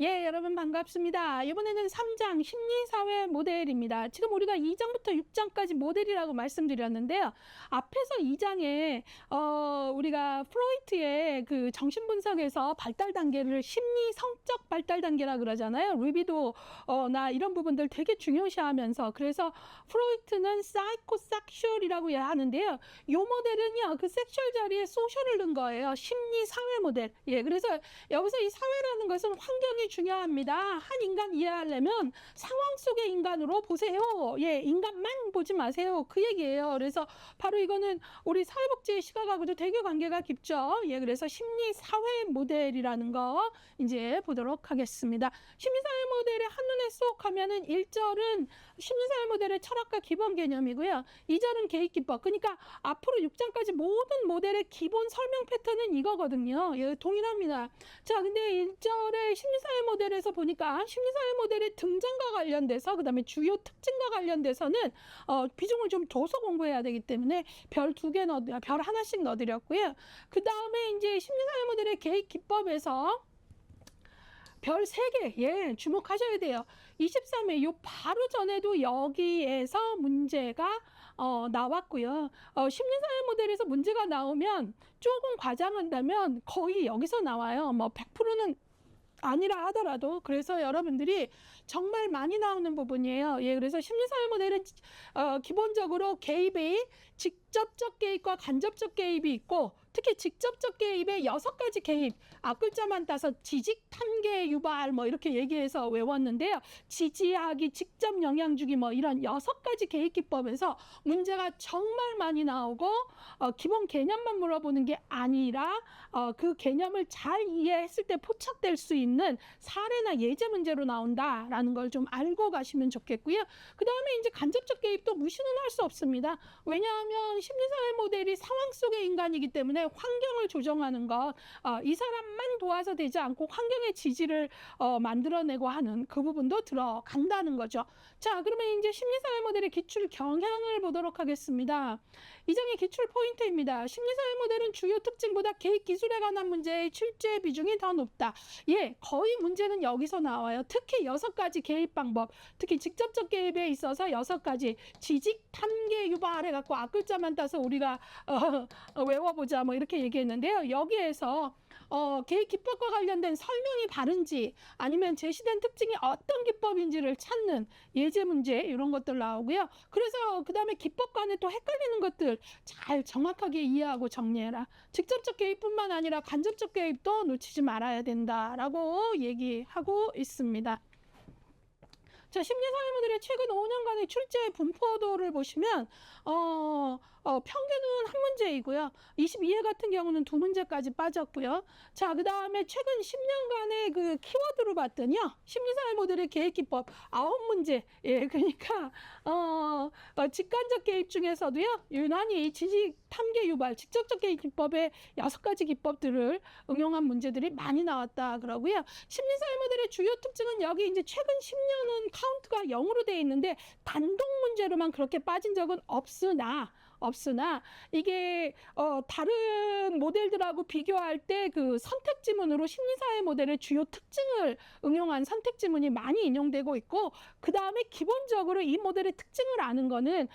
예, 여러분 반갑습니다. 이번에는 3장 심리사회 모델입니다. 지금 우리가 2장부터 6장까지 모델이라고 말씀드렸는데요. 앞에서 2장에 우리가 프로이트의 그 정신분석에서 발달 단계를 심리 성적 발달 단계라 그러잖아요. 루비도 나 이런 부분들 되게 중요시하면서 그래서 프로이트는 사이코섹슈얼이라고 하는데요. 이 모델은요. 그 섹슈얼 자리에 소셜을 넣은 거예요. 심리사회 모델. 예, 그래서 여기서 이 사회라는 것은 환경이 중요합니다. 한 인간 이해하려면 상황 속의 인간으로 보세요. 예, 인간만 보지 마세요. 그 얘기예요. 그래서 바로 이거는 우리 사회복지의 시각하고도 되게 관계가 깊죠. 예, 그래서 심리사회 모델이라는 거 이제 보도록 하겠습니다. 심리사회 모델의 한눈에 쏙 하면은 1절은 심리사회 모델의 철학과 기본 개념이고요. 2절은 개입기법. 그러니까 앞으로 6장까지 모든 모델의 기본 설명 패턴은 이거거든요. 예, 동일합니다. 자, 근데 1절의 심리사회 모델에서 보니까 심리사회 모델의 등장과 관련돼서 그다음에 주요 특징과 관련돼서는 비중을 좀 둬서 공부해야 되기 때문에 별 2개 별 하나씩 넣어드렸고요. 그 다음에 이제 심리사회 모델의 개입 기법에서 별 3개, 예, 주목하셔야 돼요. 23회, 요 바로 전에도 여기에서 문제가 나왔고요. 심리사회 모델에서 문제가 나오면 조금 과장한다면 거의 여기서 나와요. 뭐 100%는 아니라 하더라도. 그래서 여러분들이 정말 많이 나오는 부분이에요. 예, 그래서 심리사회 모델은 기본적으로 개입이 직접적 개입과 간접적 개입이 있고, 특히 직접적 개입의 6가지 개입, 앞글자만 따서 지직, 탐계, 유발 뭐 이렇게 얘기해서 외웠는데요. 지지하기, 직접 영향 주기 뭐 이런 6가지 개입 기법에서 문제가 정말 많이 나오고 기본 개념만 물어보는 게 아니라 그 개념을 잘 이해했을 때 포착될 수 있는 사례나 예제 문제로 나온다라는 걸 좀 알고 가시면 좋겠고요. 그 다음에 이제 간접적 개입도 무시는 할 수 없습니다. 왜냐하면 심리사회 모델이 상황 속의 인간이기 때문에 환경을 조정하는 것, 이 사람만 도와서 되지 않고 환경의 지지를 만들어내고 하는 그 부분도 들어간다는 거죠. 자, 그러면 이제 심리사회 모델의 기출 경향을 보도록 하겠습니다. 이 장의 기출 포인트입니다. 심리사회 모델은 주요 특징보다 개입 기술에 관한 문제의 출제 비중이 더 높다. 예, 거의 문제는 여기서 나와요. 특히 6가지 개입 방법, 특히 직접적 개입에 있어서 6가지 지직, 탐계, 유발 해갖고 앞글자만 따서 우리가 외워보자 뭐 이렇게 얘기했는데요. 여기에서 개입 기법과 관련된 설명이 바른지 아니면 제시된 특징이 어떤 기법인지를 찾는 예제 문제 이런 것들 나오고요. 그래서 그 다음에 기법 간에 또 헷갈리는 것들 잘 정확하게 이해하고 정리해라. 직접적 개입뿐만 아니라 간접적 개입도 놓치지 말아야 된다라고 얘기하고 있습니다. 자, 심리사회 모델의 최근 5년간의 출제 분포도를 보시면 평균은 한 문제이고요. 22회 같은 경우는 2문제까지 빠졌고요. 자, 그 다음에 최근 10년간의 그 키워드로 봤더니요. 심리사회 모델의 개입 기법 9문제. 예, 그러니까 직간접 개입 중에서도요. 유난히 지식 탐계 유발, 직접적 개입 기법의 6가지 기법들을 응용한 문제들이 많이 나왔다 그러고요. 심리사회 모델의 주요 특징은 여기 이제 최근 10년은 카운트가 0으로 되어 있는데 단독 문제로만 그렇게 빠진 적은 없으나 이게 다른 모델들하고 비교할 때 그 선택 지문으로 심리사회 모델의 주요 특징을 응용한 선택 지문이 많이 인용되고 있고, 그 다음에 기본적으로 이 모델의 특징을 아는 거는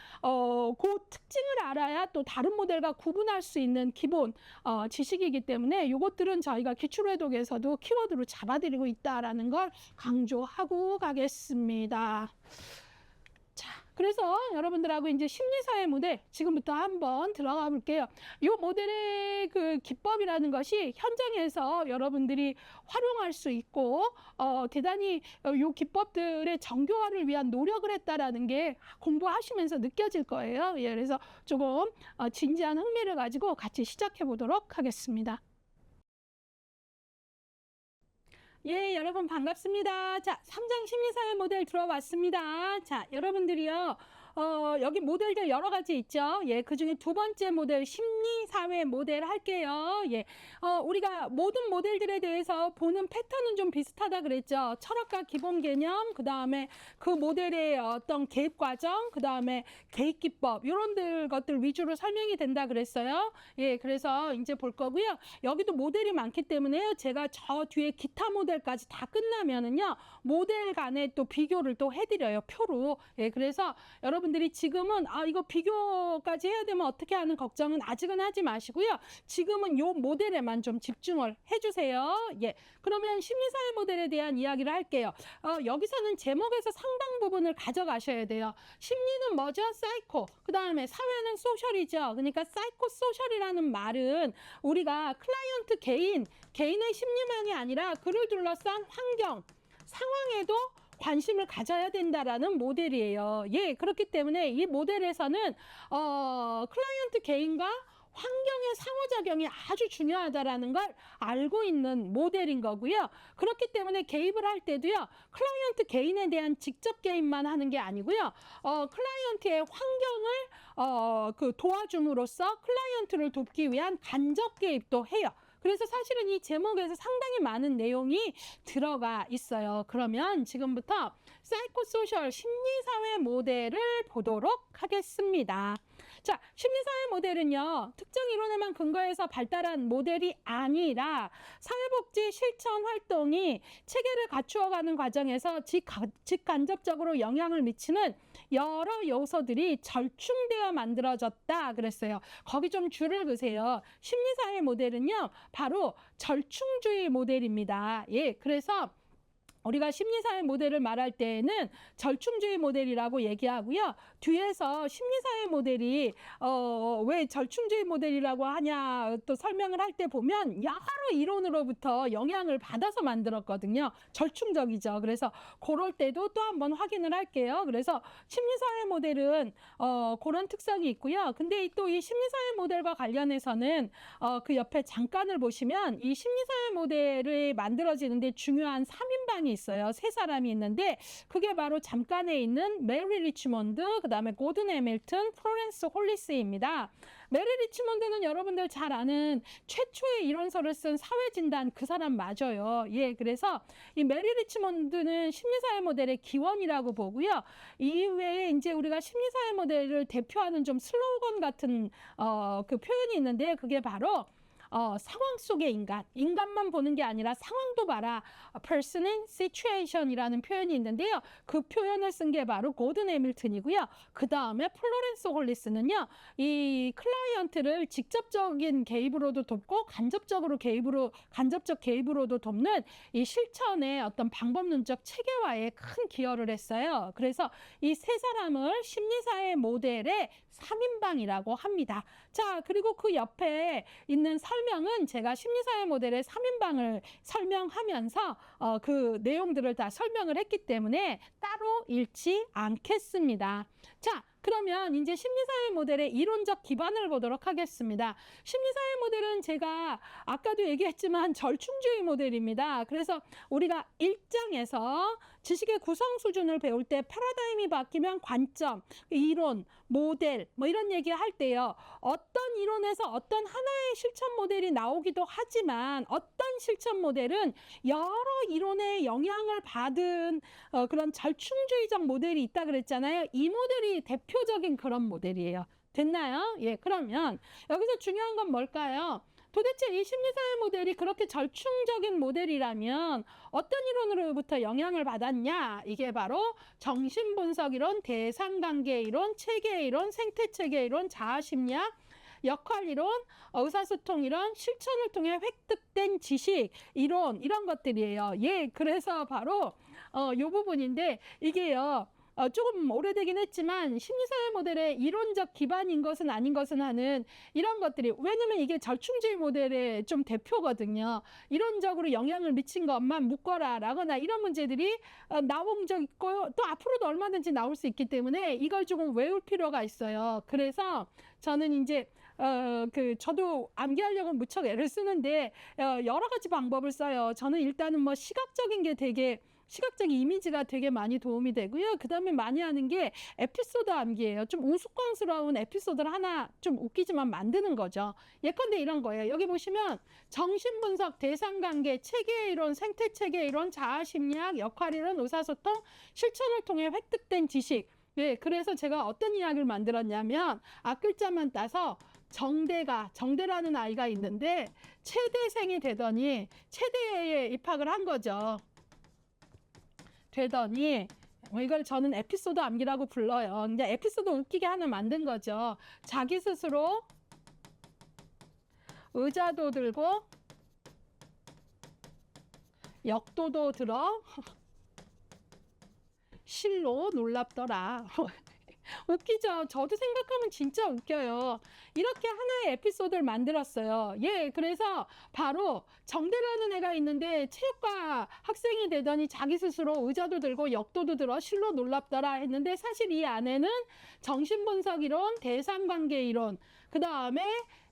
그 특징을 알아야 또 다른 모델과 구분할 수 있는 기본 지식이기 때문에 이것들은 저희가 기출회독에서도 키워드로 잡아드리고 있다라는 걸 강조하고 가겠습니다. 자, 그래서 여러분들하고 이제 심리사회 모델 지금부터 한번 들어가 볼게요. 이 모델의 그 기법이라는 것이 현장에서 여러분들이 활용할 수 있고 대단히 이 기법들의 정교화를 위한 노력을 했다라는 게 공부하시면서 느껴질 거예요. 예, 그래서 조금 진지한 흥미를 가지고 같이 시작해 보도록 하겠습니다. 예, 여러분 반갑습니다. 자, 3장 심리사회 모델 들어왔습니다. 자, 여러분들이요. 여기 모델들 여러 가지 있죠. 예, 그 중에 두 번째 모델 심리사회 모델 할게요. 예, 우리가 모든 모델들에 대해서 보는 패턴은 좀 비슷하다 그랬죠. 철학과 기본 개념, 그 다음에 그 모델의 어떤 개입 과정, 그 다음에 개입 기법 이런 것들 위주로 설명이 된다 그랬어요. 예, 그래서 이제 볼 거고요. 여기도 모델이 많기 때문에 제가 저 뒤에 기타 모델까지 다 끝나면은요, 모델 간에 또 비교를 또 해드려요, 표로. 예, 그래서 여러분들이 지금은 이거 비교까지 해야 되면 어떻게 하는 걱정은 아직은 하지 마시고요. 지금은 요 모델에만 좀 집중을 해주세요. 예, 그러면 심리사회 모델에 대한 이야기를 할게요. 여기서는 제목에서 상당 부분을 가져가셔야 돼요. 심리는 뭐죠? 사이코. 그 다음에 사회는 소셜이죠. 그러니까 사이코 소셜이라는 말은 우리가 클라이언트 개인의 심리만이 아니라 그를 둘러싼 환경, 상황에도 관심을 가져야 된다라는 모델이에요. 예, 그렇기 때문에 이 모델에서는 클라이언트 개인과 환경의 상호작용이 아주 중요하다라는 걸 알고 있는 모델인 거고요. 그렇기 때문에 개입을 할 때도요, 클라이언트 개인에 대한 직접 개입만 하는 게 아니고요, 클라이언트의 환경을 도와줌으로써 클라이언트를 돕기 위한 간접 개입도 해요. 그래서 사실은 이 제목에서 상당히 많은 내용이 들어가 있어요. 그러면 지금부터 사이코소셜 심리사회 모델을 보도록 하겠습니다. 자, 심리사회 모델은요, 특정 이론에만 근거해서 발달한 모델이 아니라 사회복지 실천 활동이 체계를 갖추어가는 과정에서 직간접적으로 영향을 미치는 여러 요소들이 절충되어 만들어졌다 그랬어요. 거기 좀 줄을 그으세요. 심리사회 모델은요, 바로 절충주의 모델입니다. 예, 그래서 우리가 심리사회 모델을 말할 때에는 절충주의 모델이라고 얘기하고요. 뒤에서 심리사회 모델이 왜 절충주의 모델이라고 하냐 또 설명을 할 때 보면 여러 이론으로부터 영향을 받아서 만들었거든요. 절충적이죠. 그래서 그럴 때도 또 한번 확인을 할게요. 그래서 심리사회 모델은 그런 특성이 있고요. 근데 또 이 심리사회 모델과 관련해서는 그 옆에 잠깐을 보시면 이 심리사회 모델이 만들어지는데 중요한 3인방이 있어요. 세 사람이 있는데 그게 바로 잠깐에 있는 메리 리치몬드, 그 다음에 고든 해밀턴, 플로렌스 홀리스입니다. 메리 리치몬드는 여러분들 잘 아는 최초의 이론서를 쓴 사회진단 그 사람 맞아요. 예, 그래서 이 메리 리치몬드는 심리사회 모델의 기원이라고 보고요. 이외에 이제 우리가 심리사회 모델을 대표하는 좀 슬로건 같은 그 표현이 있는데 그게 바로 상황 속의 인간만 보는 게 아니라 상황도 봐라. person in situation이라는 표현이 있는데요. 그 표현을 쓴 게 바로 고든 해밀턴이고요. 그 다음에 플로렌스 홀리스는요, 이 클라이언트를 직접적인 개입으로도 돕고 간접적 개입으로도 돕는 이 실천의 어떤 방법론적 체계화에 큰 기여를 했어요. 그래서 이 세 사람을 심리사회 모델의 3인방이라고 합니다. 자, 그리고 그 옆에 있는 설명은 제가 심리사회 모델의 3인방을 설명하면서 그 내용들을 다 설명을 했기 때문에 따로 읽지 않겠습니다. 자, 그러면 이제 심리사회 모델의 이론적 기반을 보도록 하겠습니다. 심리사회 모델은 제가 아까도 얘기했지만 절충주의 모델입니다. 그래서 우리가 1장에서 지식의 구성 수준을 배울 때 패러다임이 바뀌면 관점, 이론, 모델 뭐 이런 얘기 할 때요. 어떤 이론에서 어떤 하나의 실천 모델이 나오기도 하지만 어떤 실천 모델은 여러 이론의 영향을 받은 그런 절충주의적 모델이 있다 그랬잖아요. 이 모델이 대표적인 그런 모델이에요. 됐나요? 예, 그러면 여기서 중요한 건 뭘까요? 도대체 이 심리사회 모델이 그렇게 절충적인 모델이라면 어떤 이론으로부터 영향을 받았냐? 이게 바로 정신분석이론, 대상관계이론, 체계이론, 생태체계이론, 자아심리학, 역할이론, 의사소통이론, 실천을 통해 획득된 지식, 이론 이런 것들이에요. 예, 그래서 바로 이 부분인데 이게요. 조금 오래되긴 했지만 심리사회 모델의 이론적 기반인 것은 아닌 것은 하는 이런 것들이, 왜냐면 이게 절충주의 모델의 좀 대표거든요. 이론적으로 영향을 미친 것만 묶어라 라거나 이런 문제들이 나온 적 있고 또 앞으로도 얼마든지 나올 수 있기 때문에 이걸 조금 외울 필요가 있어요. 그래서 저는 이제 저도 암기하려고 무척 애를 쓰는데 여러 가지 방법을 써요. 저는 일단은 뭐 시각적인 게 되게 시각적 이미지가 되게 많이 도움이 되고요. 그 다음에 많이 하는 게 에피소드 암기예요. 좀 우스꽝스러운 에피소드를 하나 좀 웃기지만 만드는 거죠. 예컨대 이런 거예요. 여기 보시면 정신분석, 대상관계, 체계 이론, 생태체계 이론, 자아심리학, 역할이론, 의사소통, 실천을 통해 획득된 지식. 예, 그래서 제가 어떤 이야기를 만들었냐면 앞글자만 따서 정대라는 아이가 있는데 체대생이 되더니 체대에 입학을 한 거죠. 되더니 이걸 저는 에피소드 암기라고 불러요. 이제 에피소드 웃기게 하나 만든 거죠. 자기 스스로 의자도 들고 역도도 들어 실로 놀랍더라. 웃기죠? 저도 생각하면 진짜 웃겨요. 이렇게 하나의 에피소드를 만들었어요. 예, 그래서 바로 정대라는 애가 있는데 체육과 학생이 되더니 자기 스스로 의자도 들고 역도도 들어 실로 놀랍더라 했는데 사실 이 안에는 정신분석 이론, 대상관계 이론, 그 다음에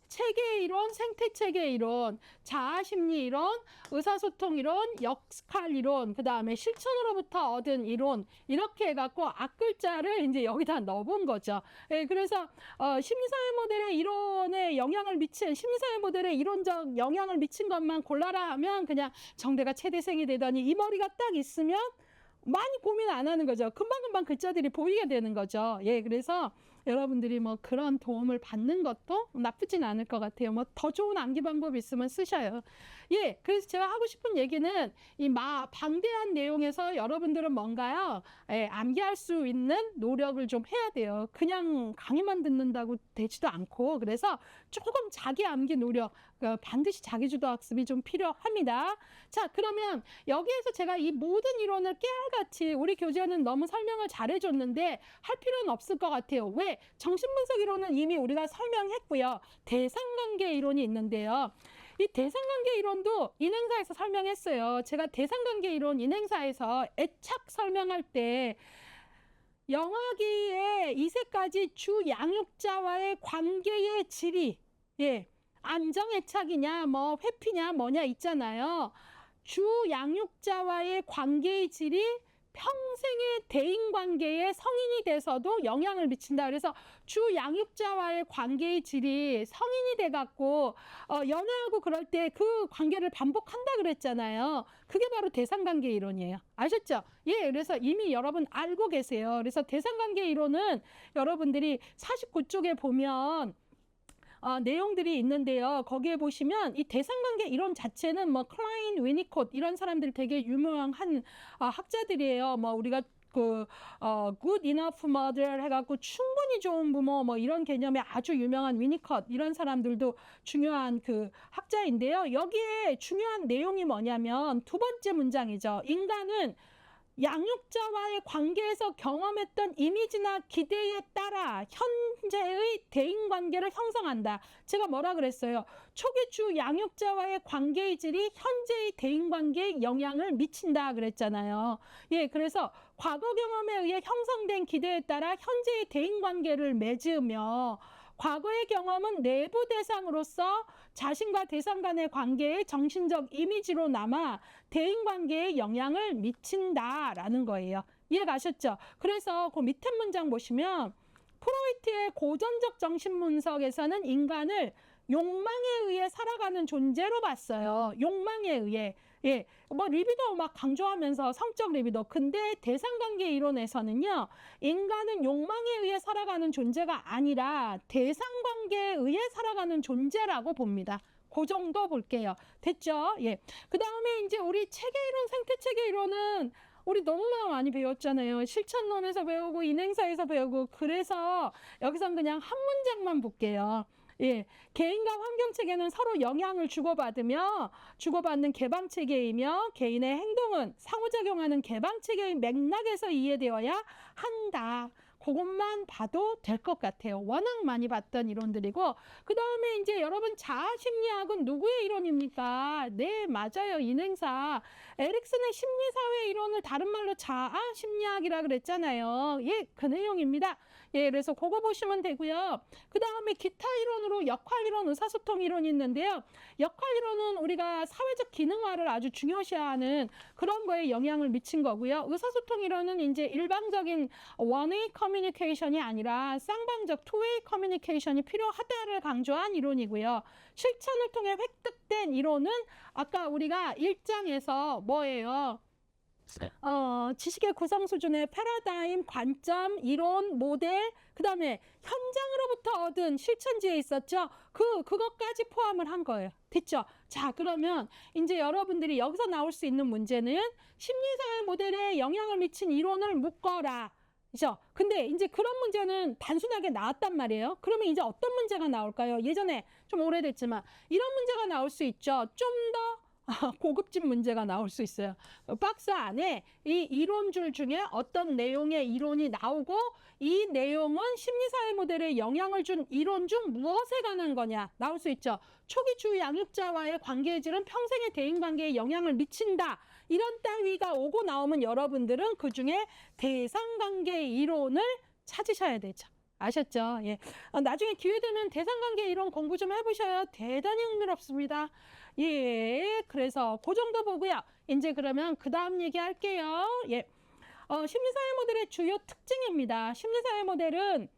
체계 이론, 생태체계 이론, 자아심리 이론, 의사소통 이론, 역할 이론, 그 다음에 실천으로부터 얻은 이론 이렇게 해갖고 앞글자를 이제 여기다 넣어본 거죠. 예, 그래서 심리사회 모델의 이론에 영향을 미친 심리사회 모델의 이론적 영향을 미친 것만 골라라 하면 그냥 정대가 체대생이 되더니 이 머리가 딱 있으면 많이 고민 안 하는 거죠. 금방금방 글자들이 보이게 되는 거죠. 예, 그래서 여러분들이 뭐 그런 도움을 받는 것도 나쁘진 않을 것 같아요. 뭐 더 좋은 암기 방법 있으면 쓰셔요. 예, 그래서 제가 하고 싶은 얘기는 이 방대한 내용에서 여러분들은 뭔가요? 예, 암기할 수 있는 노력을 좀 해야 돼요. 그냥 강의만 듣는다고 되지도 않고 그래서 조금 자기 암기 노력, 반드시 자기주도 학습이 좀 필요합니다. 자, 그러면 여기에서 제가 이 모든 이론을 깨알같이 우리 교재는 너무 설명을 잘해줬는데 할 필요는 없을 것 같아요. 왜? 정신분석 이론은 이미 우리가 설명했고요. 대상관계 이론이 있는데요. 이 대상관계 이론도 인행사에서 설명했어요. 제가 대상관계 이론 인행사에서 애착 설명할 때 영아기의 2세까지 주 양육자와의 관계의 질이 예, 안정애착이냐 뭐 회피냐 뭐냐 있잖아요. 주 양육자와의 관계의 질이 평생의 대인관계에 성인이 돼서도 영향을 미친다. 그래서 주 양육자와의 관계의 질이 성인이 돼갖고 연애하고 그럴 때 그 관계를 반복한다 그랬잖아요. 그게 바로 대상관계 이론이에요. 아셨죠? 예, 그래서 이미 여러분 알고 계세요. 그래서 대상관계 이론은 여러분들이 49쪽에 보면 내용들이 있는데요. 거기에 보시면 이 대상관계 이론 자체는 뭐 클라인, 위니콧 이런 사람들 되게 유명한 학자들이에요. 뭐 우리가 good enough mother 해갖고 충분히 좋은 부모 뭐 이런 개념의 아주 유명한 위니컷 이런 사람들도 중요한 그 학자인데요. 여기에 중요한 내용이 뭐냐면 두 번째 문장이죠. 인간은 양육자와의 관계에서 경험했던 이미지나 기대에 따라 현재의 대인관계를 형성한다. 제가 뭐라 그랬어요? 초기 주 양육자와의 관계의 질이 현재의 대인관계에 영향을 미친다 그랬잖아요. 예, 그래서 과거 경험에 의해 형성된 기대에 따라 현재의 대인관계를 맺으며 과거의 경험은 내부 대상으로서 자신과 대상 간의 관계의 정신적 이미지로 남아 대인관계에 영향을 미친다라는 거예요. 이해가셨죠? 그래서 그 밑에 문장 보시면 프로이트의 고전적 정신분석에서는 인간을 욕망에 의해 살아가는 존재로 봤어요. 욕망에 의해. 예, 뭐 리비도 막 강조하면서 성적 리비도. 근데 대상관계 이론에서는요, 인간은 욕망에 의해 살아가는 존재가 아니라 대상관계에 의해 살아가는 존재라고 봅니다. 그 정도 볼게요. 됐죠? 예. 그 다음에 이제 우리 체계 이론, 생태체계 이론은 우리 너무나 많이 배웠잖아요. 실천론에서 배우고 인행사에서 배우고. 그래서 여기선 그냥 한 문장만 볼게요. 예, 개인과 환경체계는 서로 영향을 주고받는 개방체계이며 개인의 행동은 상호작용하는 개방체계의 맥락에서 이해되어야 한다. 그것만 봐도 될 것 같아요. 워낙 많이 봤던 이론들이고 그 다음에 이제 여러분 자아심리학은 누구의 이론입니까? 네, 맞아요. 인행사. 에릭슨의 심리사회 이론을 다른 말로 자아심리학이라 그랬잖아요. 예, 그 내용입니다. 예, 그래서 그거 보시면 되고요. 그 다음에 기타 이론으로 역할 이론, 의사소통 이론이 있는데요. 역할 이론은 우리가 사회적 기능화를 아주 중요시하는 그런 거에 영향을 미친 거고요. 의사소통 이론은 이제 일방적인 원웨이 커뮤니케이션이 아니라 쌍방적 투웨이 커뮤니케이션이 필요하다를 강조한 이론이고요. 실천을 통해 획득된 이론은 아까 우리가 1장에서 뭐예요? 지식의 구성 수준의 패러다임, 관점, 이론, 모델, 그 다음에 현장으로부터 얻은 실천지에 있었죠. 그것까지 포함을 한 거예요. 됐죠? 자, 그러면 이제 여러분들이 여기서 나올 수 있는 문제는 심리사회 모델에 영향을 미친 이론을 묶어라. 그죠? 근데 이제 그런 문제는 단순하게 나왔단 말이에요. 그러면 이제 어떤 문제가 나올까요? 예전에 좀 오래됐지만 이런 문제가 나올 수 있죠. 좀 더 고급진 문제가 나올 수 있어요. 박스 안에 이 이론줄 중에 어떤 내용의 이론이 나오고 이 내용은 심리사회 모델에 영향을 준 이론 중 무엇에 관한 거냐 나올 수 있죠. 초기 주 양육자와의 관계의 질은 평생의 대인관계에 영향을 미친다. 이런 따위가 오고 나오면 여러분들은 그중에 대상관계 이론을 찾으셔야 되죠. 아셨죠? 예. 나중에 기회 되면 대상관계 이론 공부 좀 해보셔요. 대단히 흥미롭습니다. 예, 그래서 그 정도 보고요. 이제 그러면 그 다음 얘기할게요. 예, 심리사회 모델의 주요 특징입니다. 심리사회 모델은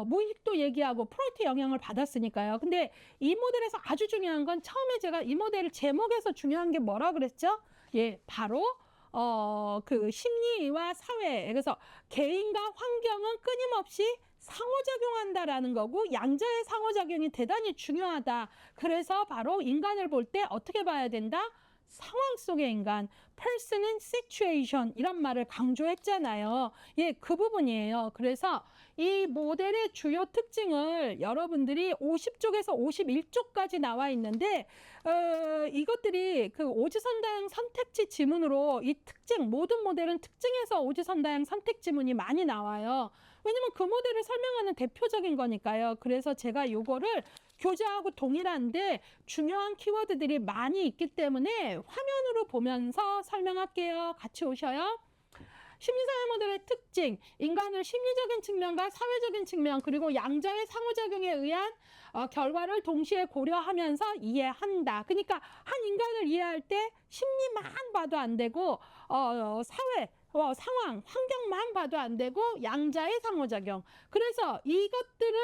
무의식도 얘기하고 프로이트 영향을 받았으니까요. 근데 이 모델에서 아주 중요한 건 처음에 제가 이 모델을 제목에서 중요한 게 뭐라 그랬죠? 예, 바로 그 심리와 사회, 그래서 개인과 환경은 끊임없이 상호작용한다라는 거고 양자의 상호작용이 대단히 중요하다. 그래서 바로 인간을 볼 때 어떻게 봐야 된다? 상황 속의 인간, person in situation 이런 말을 강조했잖아요. 예, 그 부분이에요. 그래서 이 모델의 주요 특징을 여러분들이 50쪽에서 51쪽까지 나와 있는데 이것들이 그 오지선다형 선택지 지문으로 이 특징, 모든 모델은 특징에서 오지선다형 선택 지문이 많이 나와요. 왜냐면 그 모델을 설명하는 대표적인 거니까요. 그래서 제가 요거를 교재하고 동일한데 중요한 키워드들이 많이 있기 때문에 화면으로 보면서 설명할게요. 같이 오셔요. 심리사회 모델의 특징, 인간을 심리적인 측면과 사회적인 측면 그리고 양자의 상호작용에 의한 결과를 동시에 고려하면서 이해한다. 그러니까 한 인간을 이해할 때 심리만 봐도 안 되고 사회, 상황, 환경만 봐도 안 되고 양자의 상호작용. 그래서 이것들을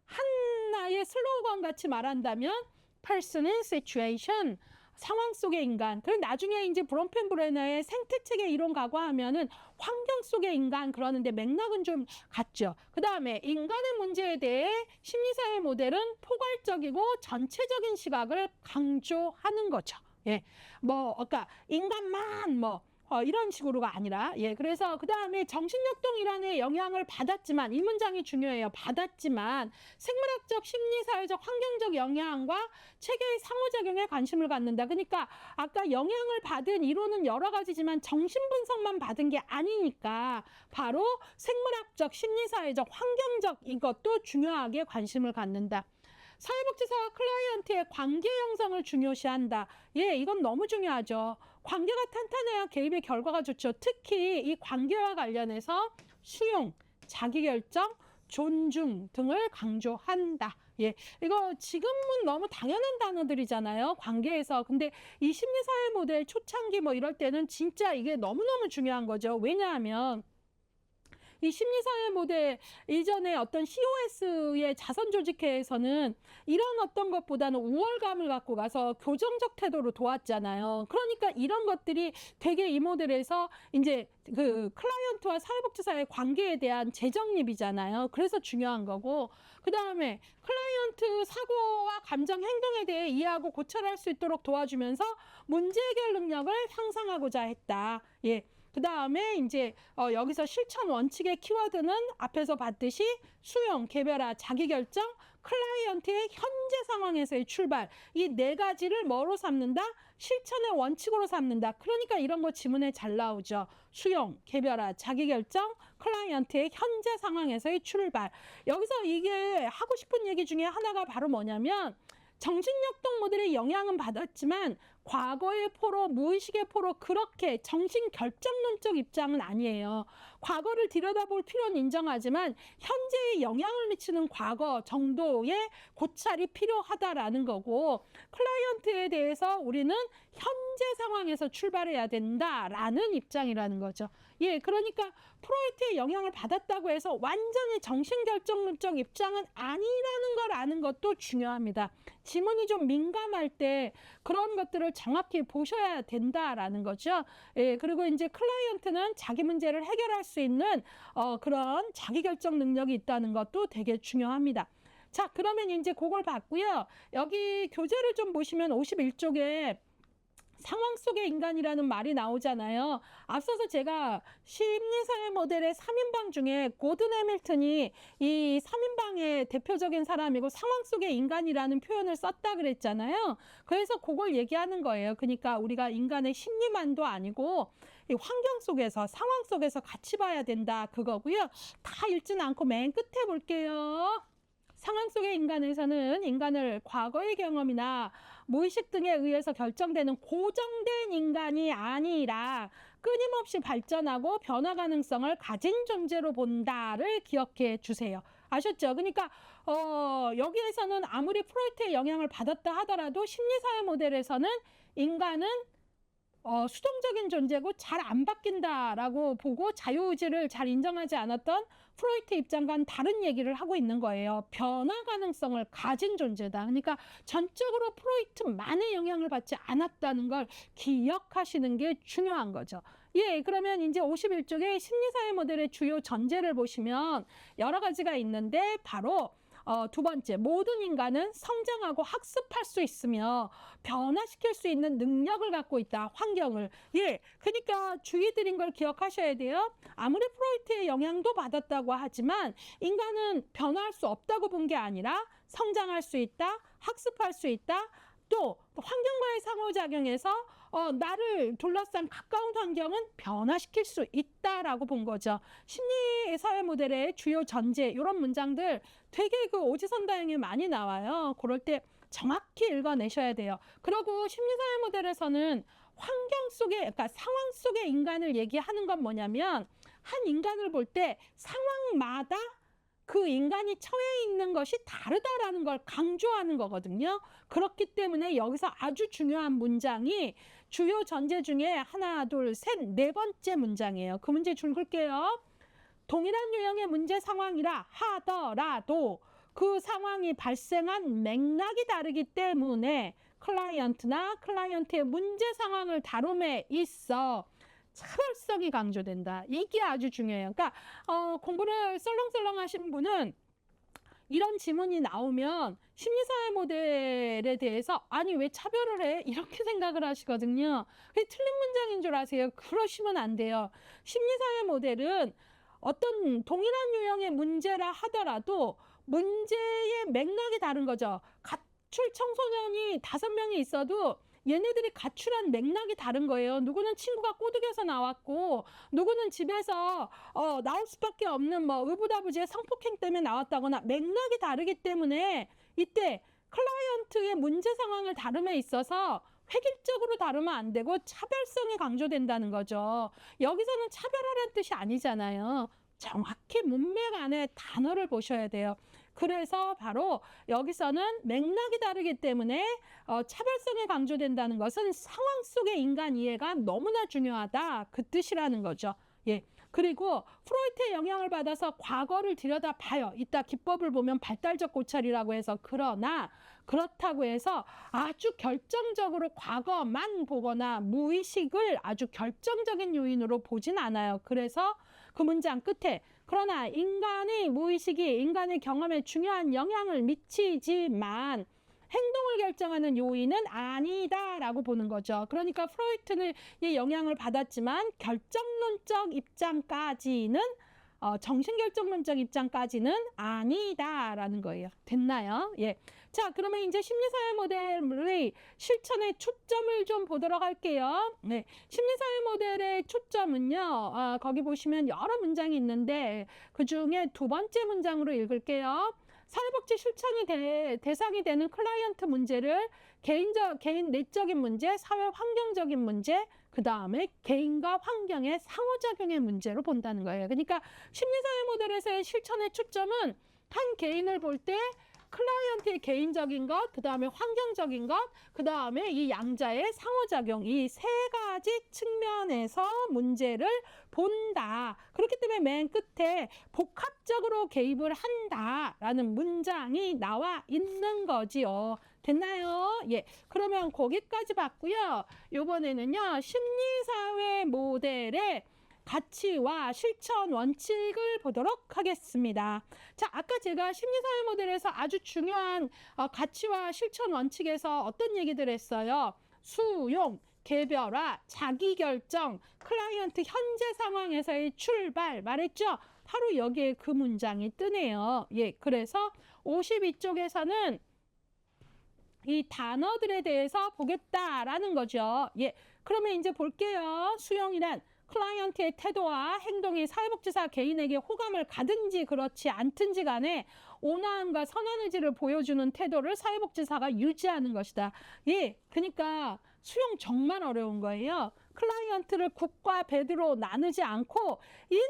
하나의 슬로건 같이 말한다면 person in situation, 상황 속의 인간. 그럼 나중에 이제 브롬펜브레너의 생태체계 이론 가고하면은 환경 속의 인간 그러는데 맥락은 좀 같죠. 그 다음에 인간의 문제에 대해 심리사회 모델은 포괄적이고 전체적인 시각을 강조하는 거죠. 예, 그러니까 인간만 이런 식으로가 아니라, 예, 그래서 그 다음에 정신역동 이론의 영향을 받았지만, 이 문장이 중요해요. 받았지만, 생물학적, 심리사회적, 환경적 영향과 체계의 상호작용에 관심을 갖는다. 그러니까, 아까 영향을 받은 이론은 여러 가지지만, 정신분석만 받은 게 아니니까, 바로 생물학적, 심리사회적, 환경적 이것도 중요하게 관심을 갖는다. 사회복지사와 클라이언트의 관계 형성을 중요시한다. 예, 이건 너무 중요하죠. 관계가 탄탄해야 개입의 결과가 좋죠. 특히 이 관계와 관련해서 수용, 자기결정, 존중 등을 강조한다. 예, 이거 지금은 너무 당연한 단어들이잖아요. 관계에서. 근데 이 심리사회 모델 초창기 이럴 때는 진짜 이게 너무너무 중요한 거죠. 왜냐하면 이 심리사회 모델 이전에 어떤 COS의 자선조직회에서는 이런 어떤 것보다는 우월감을 갖고 가서 교정적 태도로 도왔잖아요. 그러니까 이런 것들이 되게 이 모델에서 이제 그 클라이언트와 사회복지사의 관계에 대한 재정립이잖아요. 그래서 중요한 거고, 그 다음에 클라이언트 사고와 감정 행동에 대해 이해하고 고찰할 수 있도록 도와주면서 문제 해결 능력을 향상하고자 했다. 예. 그 다음에 이제 여기서 실천 원칙의 키워드는 앞에서 봤듯이 수용, 개별화, 자기결정, 클라이언트의 현재 상황에서의 출발, 이 네 가지를 뭐로 삼는다? 실천의 원칙으로 삼는다. 그러니까 이런 거 지문에 잘 나오죠. 수용, 개별화, 자기결정, 클라이언트의 현재 상황에서의 출발. 여기서 이게 하고 싶은 얘기 중에 하나가 바로 뭐냐면 정신역동 모델의 영향은 받았지만 과거의 포로, 무의식의 포로 그렇게 정신결정론적 입장은 아니에요. 과거를 들여다볼 필요는 인정하지만 현재에 영향을 미치는 과거 정도의 고찰이 필요하다라는 거고, 클라이언트에 대해서 우리는 현재 상황에서 출발해야 된다라는 입장이라는 거죠. 예, 그러니까 프로이트의 영향을 받았다고 해서 완전히 정신결정론적 입장은 아니라는 걸 아는 것도 중요합니다. 지문이 좀 민감할 때 그런 것들을 정확히 보셔야 된다라는 거죠. 예, 그리고 이제 클라이언트는 자기 문제를 해결할 수 있는 그런 자기결정 능력이 있다는 것도 되게 중요합니다. 자, 그러면 이제 그걸 봤고요. 여기 교재를 좀 보시면 51쪽에 상황 속의 인간이라는 말이 나오잖아요. 앞서서 제가 심리사회 모델의 3인방 중에 고든 해밀턴이 이 3인방의 대표적인 사람이고 상황 속의 인간이라는 표현을 썼다 그랬잖아요. 그래서 그걸 얘기하는 거예요. 그러니까 우리가 인간의 심리만도 아니고 이 환경 속에서, 상황 속에서 같이 봐야 된다 그거고요. 다 읽지는 않고 맨 끝에 볼게요. 상황 속의 인간에서는 인간을 과거의 경험이나 무의식 등에 의해서 결정되는 고정된 인간이 아니라 끊임없이 발전하고 변화 가능성을 가진 존재로 본다를 기억해 주세요. 아셨죠? 그러니까 여기에서는 아무리 프로이트의 영향을 받았다 하더라도 심리사회 모델에서는 인간은 수동적인 존재고 잘 안 바뀐다라고 보고 자유의지를 잘 인정하지 않았던 프로이트 입장과는 다른 얘기를 하고 있는 거예요. 변화 가능성을 가진 존재다. 그러니까 전적으로 프로이트만의 영향을 받지 않았다는 걸 기억하시는 게 중요한 거죠. 예, 그러면 이제 51쪽에 심리사회 모델의 주요 전제를 보시면 여러 가지가 있는데 바로 두 번째, 모든 인간은 성장하고 학습할 수 있으며 변화시킬 수 있는 능력을 갖고 있다. 환경을. 예, 그러니까 주의 드린 걸 기억하셔야 돼요. 아무리 프로이트의 영향도 받았다고 하지만 인간은 변화할 수 없다고 본 게 아니라 성장할 수 있다. 학습할 수 있다. 또 환경과의 상호작용에서 나를 둘러싼 가까운 환경은 변화시킬 수 있다라고 본 거죠. 심리사회 모델의 주요 전제 이런 문장들 되게 그 오지선다형에 많이 나와요. 그럴 때 정확히 읽어내셔야 돼요. 그리고 심리사회 모델에서는 환경 속에, 그러니까 상황 속의 인간을 얘기하는 건 뭐냐면 한 인간을 볼 때 상황마다 그 인간이 처해 있는 것이 다르다라는 걸 강조하는 거거든요. 그렇기 때문에 여기서 아주 중요한 문장이 주요 전제 중에 하나, 둘, 셋, 네 번째 문장이에요. 그 문제 줄 긁게요. 동일한 유형의 문제 상황이라 하더라도 그 상황이 발생한 맥락이 다르기 때문에 클라이언트나 클라이언트의 문제 상황을 다룸에 있어 차별성이 강조된다. 이게 아주 중요해요. 그러니까 공부를 썰렁썰렁 하신 분은 이런 지문이 나오면 심리사회 모델에 대해서 아니 왜 차별을 해? 이렇게 생각을 하시거든요. 그게 틀린 문장인 줄 아세요? 그러시면 안 돼요. 심리사회 모델은 어떤 동일한 유형의 문제라 하더라도 문제의 맥락이 다른 거죠. 가출 청소년이 5명이 있어도 얘네들이 가출한 맥락이 다른 거예요. 누구는 친구가 꼬드겨서 나왔고 누구는 집에서 나올 수밖에 없는 뭐 의붓아버지의 성폭행 때문에 나왔다거나 맥락이 다르기 때문에 이때 클라이언트의 문제 상황을 다룸에 있어서 획일적으로 다루면 안 되고 차별성이 강조된다는 거죠. 여기서는 차별하라는 뜻이 아니잖아요. 정확히 문맥 안에 단어를 보셔야 돼요. 그래서 바로 여기서는 맥락이 다르기 때문에 차별성이 강조된다는 것은 상황 속의 인간 이해가 너무나 중요하다. 그 뜻이라는 거죠. 예. 그리고 프로이트의 영향을 받아서 과거를 들여다봐요. 이따 기법을 보면 발달적 고찰이라고 해서 그러나 그렇다고 해서 아주 결정적으로 과거만 보거나 무의식을 아주 결정적인 요인으로 보진 않아요. 그래서 그 문장 끝에 그러나 인간의 무의식이 인간의 경험에 중요한 영향을 미치지만 행동을 결정하는 요인은 아니다라고 보는 거죠. 그러니까 프로이트의 영향을 받았지만 결정론적 입장까지는 정신결정론적 입장까지는 아니다라는 거예요. 됐나요? 예. 자, 그러면 이제 심리사회 모델의 실천의 초점을 좀 보도록 할게요. 네. 심리사회 모델의 초점은요, 거기 보시면 여러 문장이 있는데 그 중에 두 번째 문장으로 읽을게요. 사회복지 실천이 대상이 되는 클라이언트 문제를 개인 내적인 문제, 사회 환경적인 문제, 그 다음에 개인과 환경의 상호작용의 문제로 본다는 거예요. 그러니까 심리사회 모델에서의 실천의 초점은 한 개인을 볼 때 클라이언트의 개인적인 것, 그 다음에 환경적인 것, 그 다음에 이 양자의 상호작용, 이 세 가지 측면에서 문제를 본다. 그렇기 때문에 맨 끝에 복합적으로 개입을 한다라는 문장이 나와 있는 거지요. 됐나요? 예. 그러면 거기까지 봤고요. 이번에는요, 심리사회 모델의 가치와 실천 원칙을 보도록 하겠습니다. 자, 아까 제가 심리사회 모델에서 아주 중요한 가치와 실천 원칙에서 어떤 얘기들 했어요? 수용, 개별화, 자기결정, 클라이언트 현재 상황에서의 출발 말했죠? 바로 여기에 그 문장이 뜨네요. 예, 그래서 52쪽에서는 이 단어들에 대해서 보겠다라는 거죠. 예, 그러면 이제 볼게요. 수용이란 클라이언트의 태도와 행동이 사회복지사 개인에게 호감을 가든지 그렇지 않든지 간에 온화함과 선한 의지를 보여주는 태도를 사회복지사가 유지하는 것이다. 예, 그러니까 수용 정말 어려운 거예요. 클라이언트를 국과 배드로 나누지 않고 있는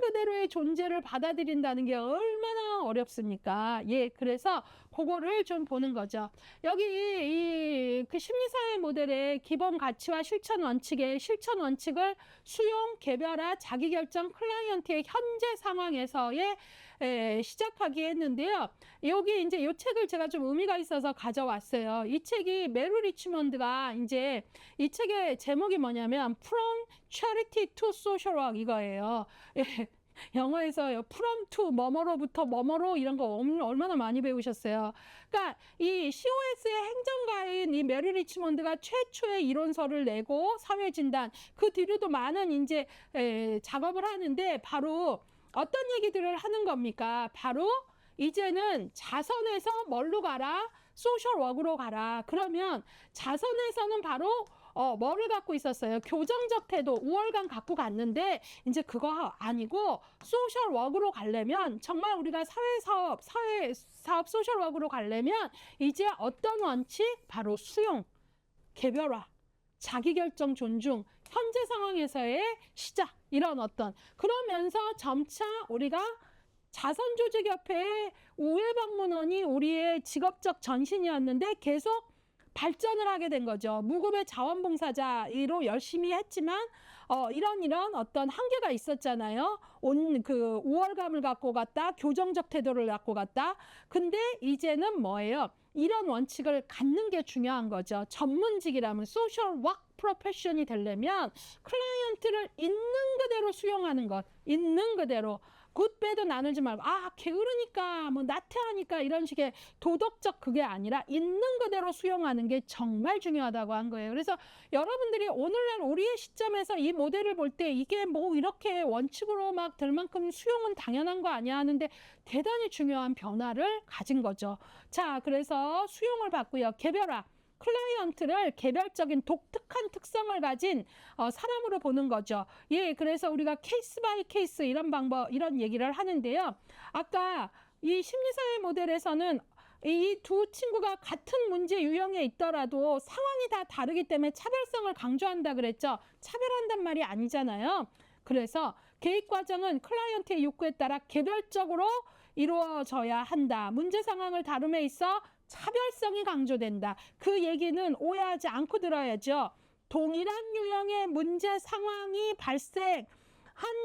그대로의 존재를 받아들인다는 게 얼마나 어렵습니까? 예, 그래서 그거를 좀 보는 거죠. 여기 그 심리사회 모델의 기본 가치와 실천 원칙의 실천 원칙을 수용, 개별화, 자기결정, 클라이언트의 현재 상황에서의 시작하기 했는데요. 여기 이제 이 책을 제가 좀 의미가 있어서 가져왔어요. 이 책이 메리 리치먼드가 이제 이 책의 제목이 뭐냐면 From Charity to Social Work 이거예요. 예. 영어에서요. From to 뭐뭐로부터 뭐뭐로 이런 거 얼마나 많이 배우셨어요. 그러니까 이 COS의 행정가인 이 메리 리치먼드가 최초의 이론서를 내고 사회진단 그 뒤로도 많은 이제 작업을 하는데 바로 어떤 얘기들을 하는 겁니까? 바로 이제는 자선에서 뭘로 가라? 소셜워크로 가라. 그러면 자선에서는 바로 뭐를 갖고 있었어요? 교정적 태도, 우월감 갖고 갔는데 이제 그거 아니고 소셜워크로 가려면 정말 우리가 사회사업 소셜워크로 가려면 이제 어떤 원칙? 바로 수용, 개별화, 자기결정 존중, 현재 상황에서의 시작 이런 어떤 그러면서 점차 우리가 자선조직협회의 우회방문원이 우리의 직업적 전신이었는데 계속 발전을 하게 된 거죠. 무급의 자원봉사자로 열심히 했지만 이런 어떤 한계가 있었잖아요. 그 우월감을 갖고 갔다, 교정적 태도를 갖고 갔다. 근데 이제는 뭐예요? 이런 원칙을 갖는 게 중요한 거죠. 전문직이라면 소셜 워크 프로페션이 되려면 클라이언트를 있는 그대로 수용하는 것, 있는 그대로. 굿배드 나누지 말고 게으르니까 뭐 나태하니까 이런 식의 도덕적 그게 아니라 있는 그대로 수용하는 게 정말 중요하다고 한 거예요. 그래서 여러분들이 오늘날 우리의 시점에서 이 모델을 볼 때 이게 뭐 이렇게 원칙으로 막 될 만큼 수용은 당연한 거 아니야 하는데 대단히 중요한 변화를 가진 거죠. 자, 그래서 수용을 받고요. 개별화. 클라이언트를 개별적인 독특한 특성을 가진 사람으로 보는 거죠. 예, 그래서 우리가 케이스 바이 케이스 이런 방법, 이런 얘기를 하는데요. 아까 이 심리사회 모델에서는 이 두 친구가 같은 문제 유형에 있더라도 상황이 다 다르기 때문에 차별성을 강조한다 그랬죠. 차별한단 말이 아니잖아요. 그래서 계획 과정은 클라이언트의 욕구에 따라 개별적으로 이루어져야 한다. 문제 상황을 다룸에 있어 차별성이 강조된다. 그 얘기는 오해하지 않고 들어야죠. 동일한 유형의 문제 상황이 발생한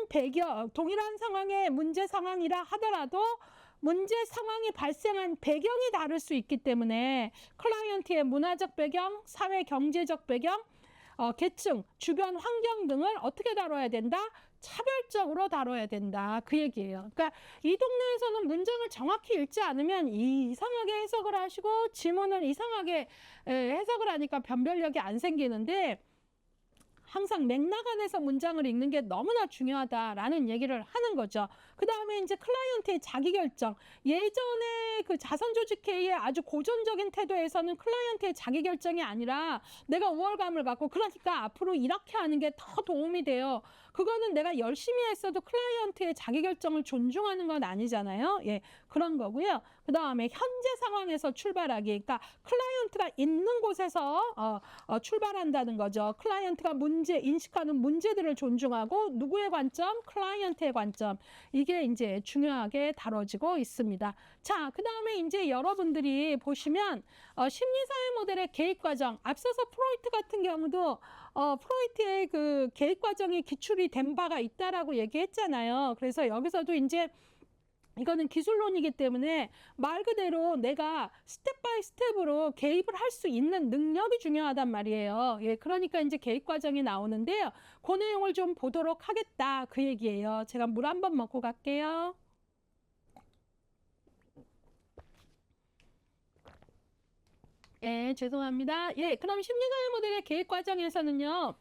배경, 동일한 상황의 문제 상황이라 하더라도 문제 상황이 발생한 배경이 다를 수 있기 때문에 클라이언트의 문화적 배경, 사회 경제적 배경, 계층, 주변 환경 등을 어떻게 다뤄야 된다? 차별적으로 다뤄야 된다. 그 얘기예요. 그러니까 이 동네에서는 문장을 정확히 읽지 않으면 이상하게 해석을 하시고 지문을 이상하게 해석을 하니까 변별력이 안 생기는데 항상 맥락 안에서 문장을 읽는 게 너무나 중요하다라는 얘기를 하는 거죠. 그 다음에 이제 클라이언트의 자기결정. 예전에 그 자선조직회의의 아주 고전적인 태도에서는 클라이언트의 자기결정이 아니라 내가 우월감을 갖고 그러니까 앞으로 이렇게 하는 게 더 도움이 돼요. 그거는 내가 열심히 했어도 클라이언트의 자기결정을 존중하는 건 아니잖아요. 예, 그런 거고요. 그 다음에 현재 상황에서 출발하기. 그러니까 클라이언트가 있는 곳에서 출발한다는 거죠. 클라이언트가 인식하는 문제들을 존중하고 누구의 관점? 클라이언트의 관점. 이게 이제 중요하게 다뤄지고 있습니다. 자, 그 다음에 이제 여러분들이 보시면 심리사회 모델의 개입 과정. 앞서서 프로이트 같은 경우도 프로이트의 그 개입 과정이 기출이 된 바가 있다라고 얘기했잖아요. 그래서 여기서도 이제 이거는 기술론이기 때문에 말 그대로 내가 스텝 바이 스텝으로 개입을 할 수 있는 능력이 중요하단 말이에요. 예, 그러니까 이제 개입 과정이 나오는데요. 그 내용을 좀 보도록 하겠다. 그 얘기예요. 제가 물 한번 먹고 갈게요. 예, 죄송합니다. 예, 그럼 심리사회 모델의 개입 과정에서는요.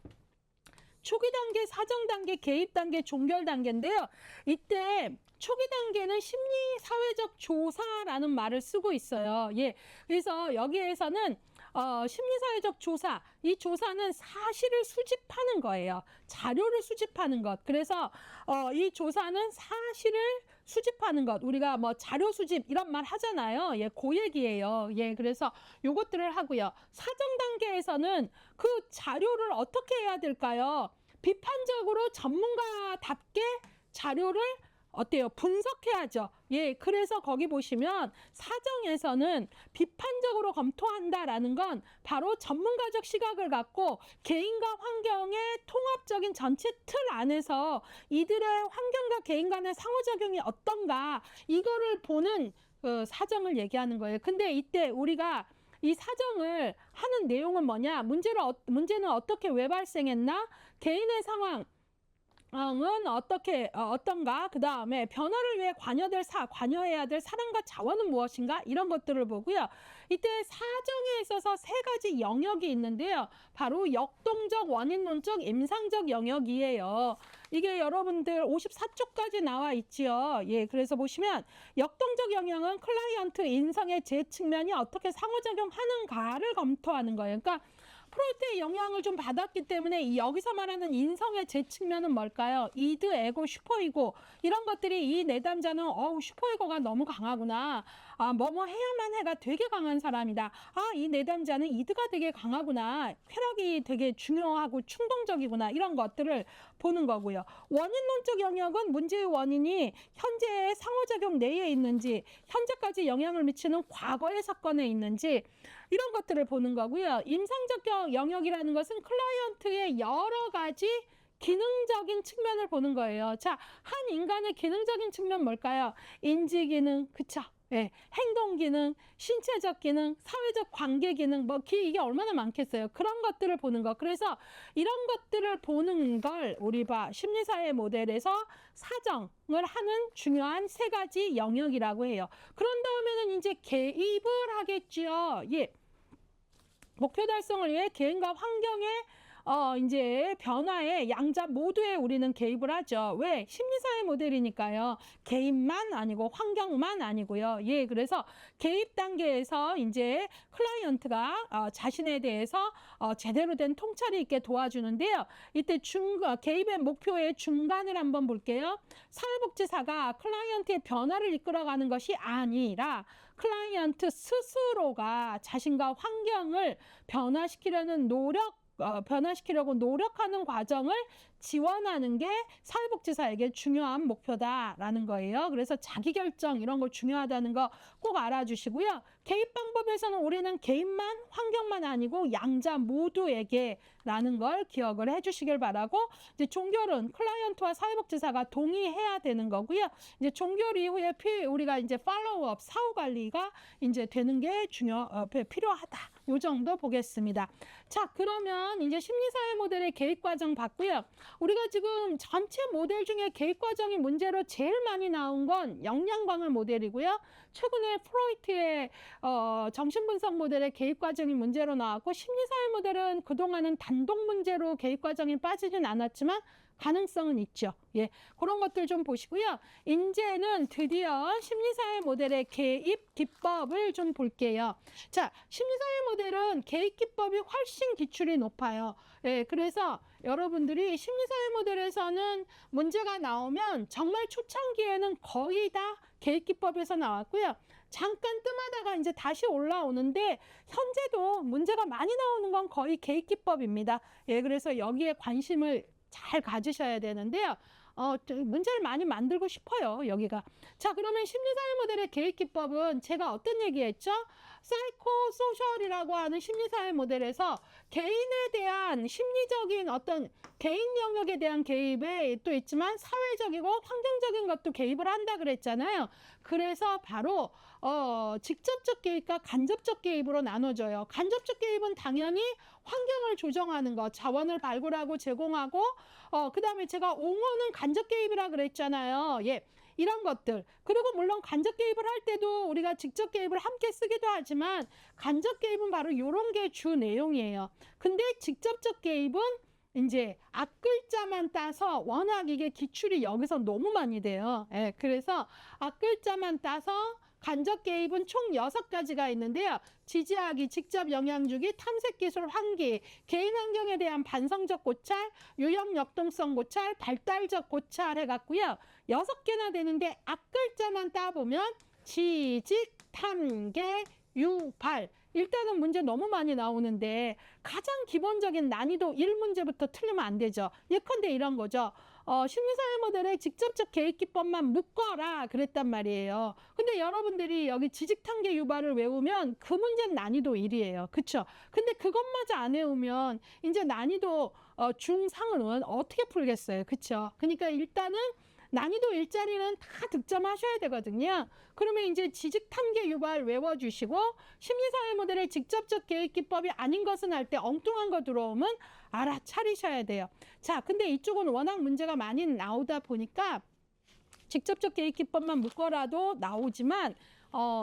초기 단계, 사정 단계, 개입 단계, 종결 단계인데요. 이때 초기 단계는 심리 사회적 조사라는 말을 쓰고 있어요. 예. 그래서 여기에서는 심리 사회적 조사, 이 조사는 사실을 수집하는 거예요. 자료를 수집하는 것. 그래서 이 조사는 사실을 수집하는 것. 우리가 뭐 자료 수집 이런 말 하잖아요. 예, 그 얘기예요. 예, 그래서 요것들을 하고요. 사정 단계에서는 그 자료를 어떻게 해야 될까요? 비판적으로 전문가답게 자료를 어때요? 분석해야죠. 예, 그래서 거기 보시면 사정에서는 비판적으로 검토한다라는 건 바로 전문가적 시각을 갖고 개인과 환경의 통합적인 전체 틀 안에서 이들의 환경과 개인 간의 상호작용이 어떤가 이거를 보는 사정을 얘기하는 거예요. 근데 이때 우리가 이 사정을 하는 내용은 뭐냐? 문제는 어떻게 왜 발생했나? 개인의 상황 은 어떤가? 그 다음에 변화를 위해 관여해야 될 사람과 자원은 무엇인가? 이런 것들을 보고요. 이때 사정에 있어서 세 가지 영역이 있는데요. 바로 역동적, 원인론적, 임상적 영역이에요. 이게 여러분들 54쪽까지 나와 있지요. 예, 그래서 보시면 역동적 영역은 클라이언트 인성의 제 측면이 어떻게 상호작용하는가를 검토하는 거예요. 그러니까 프로이트의 영향을 좀 받았기 때문에 여기서 말하는 인성의 제 측면은 뭘까요? 이드, 에고, 슈퍼이고 이런 것들이 이 내담자는 슈퍼이고가 너무 강하구나. 뭐뭐 해야만 해가 되게 강한 사람이다. 이 내담자는 이드가 되게 강하구나. 쾌락이 되게 중요하고 충동적이구나. 이런 것들을 보는 거고요. 원인론적 영역은 문제의 원인이 현재의 상호작용 내에 있는지 현재까지 영향을 미치는 과거의 사건에 있는지 이런 것들을 보는 거고요. 임상적 영역이라는 것은 클라이언트의 여러 가지 기능적인 측면을 보는 거예요. 자, 한 인간의 기능적인 측면 뭘까요? 인지 기능, 그쵸? 예, 행동 기능, 신체적 기능, 사회적 관계 기능, 이게 얼마나 많겠어요. 그런 것들을 보는 거. 그래서 이런 것들을 보는 걸 우리 심리사회 모델에서 사정을 하는 중요한 세 가지 영역이라고 해요. 그런 다음에는 이제 개입을 하겠죠. 예. 목표 달성을 위해 개인과 환경의 이제 변화에 양자 모두에 우리는 개입을 하죠. 왜? 심리사회 모델이니까요. 개인만 아니고 환경만 아니고요. 예, 그래서 개입 단계에서 이제 클라이언트가 자신에 대해서 제대로 된 통찰이 있게 도와주는데요. 이때 개입의 목표의 중간을 한번 볼게요. 사회복지사가 클라이언트의 변화를 이끌어가는 것이 아니라 클라이언트 스스로가 자신과 환경을 변화시키려고 노력하는 과정을 지원하는 게 사회복지사에게 중요한 목표다라는 거예요. 그래서 자기결정 이런 거 중요하다는 거 꼭 알아주시고요. 개입 방법에서는 우리는 개인만 환경만 아니고 양자 모두에게라는 걸 기억을 해주시길 바라고 이제 종결은 클라이언트와 사회복지사가 동의해야 되는 거고요. 이제 종결 이후에 우리가 이제 팔로우업 사후 관리가 이제 되는 게 필요하다. 요 정도 보겠습니다. 자, 그러면 이제 심리사회 모델의 개입 과정 봤고요. 우리가 지금 전체 모델 중에 개입 과정이 문제로 제일 많이 나온 건 역량광을 모델이고요. 최근에 프로이트의 정신분석 모델의 개입 과정이 문제로 나왔고 심리사회 모델은 그동안은 단독 문제로 개입 과정이 빠지진 않았지만 가능성은 있죠. 예, 그런 것들 좀 보시고요. 이제는 드디어 심리사회 모델의 개입 기법을 좀 볼게요. 자, 심리사회 모델은 개입 기법이 훨씬 기출이 높아요. 예, 그래서 여러분들이 심리사회 모델에서는 문제가 나오면 정말 초창기에는 거의 다 개입 기법에서 나왔고요. 잠깐 뜸하다가 이제 다시 올라오는데 현재도 문제가 많이 나오는 건 거의 개입 기법입니다. 예, 그래서 여기에 관심을 잘 가지셔야 되는데요. 문제를 많이 만들고 싶어요, 여기가. 자, 그러면 심리사회 모델의 개입 기법은 제가 어떤 얘기했죠? 사이코소셜이라고 하는 심리사회 모델에서 개인에 대한 심리적인 어떤 개인 영역에 대한 개입에 또 있지만 사회적이고 환경적인 것도 개입을 한다 그랬잖아요. 그래서 바로 직접적 개입과 간접적 개입으로 나눠져요. 간접적 개입은 당연히 환경을 조정하는 것, 자원을 발굴하고 제공하고 그 다음에 제가 옹호는 간접 개입이라 그랬잖아요. 예. 이런 것들. 그리고 물론 간접 개입을 할 때도 우리가 직접 개입을 함께 쓰기도 하지만 간접 개입은 바로 이런 게 주 내용이에요. 근데 직접적 개입은 이제 앞글자만 따서 워낙 이게 기출이 여기서 너무 많이 돼요. 예, 그래서 앞글자만 따서 간접 개입은 총 6가지가 있는데요. 지지하기, 직접 영향 주기, 탐색 기술 환기, 개인 환경에 대한 반성적 고찰, 유형 역동성 고찰, 발달적 고찰 해갖고요. 6개나 되는데 앞글자만 따보면 지직, 탐계, 유발. 일단은 문제 너무 많이 나오는데 가장 기본적인 난이도 1문제부터 틀리면 안 되죠. 예컨대 이런 거죠. 심리사회 모델의 직접적 개입 기법만 묶어라 그랬단 말이에요. 근데 여러분들이 여기 지직탄계 유발을 외우면 그 문제는 난이도 1이에요. 그쵸? 근데 그것마저 안 외우면 이제 난이도 중상은 어떻게 풀겠어요? 그쵸? 그러니까 일단은 난이도 1짜리는 다 득점하셔야 되거든요. 그러면 이제 지직탐계 유발 외워주시고 심리사회 모델의 직접적 개입 기법이 아닌 것은 할 때 엉뚱한 거 들어오면 알아차리셔야 돼요. 자, 근데 이쪽은 워낙 문제가 많이 나오다 보니까 직접적 개입 기법만 묶어라도 나오지만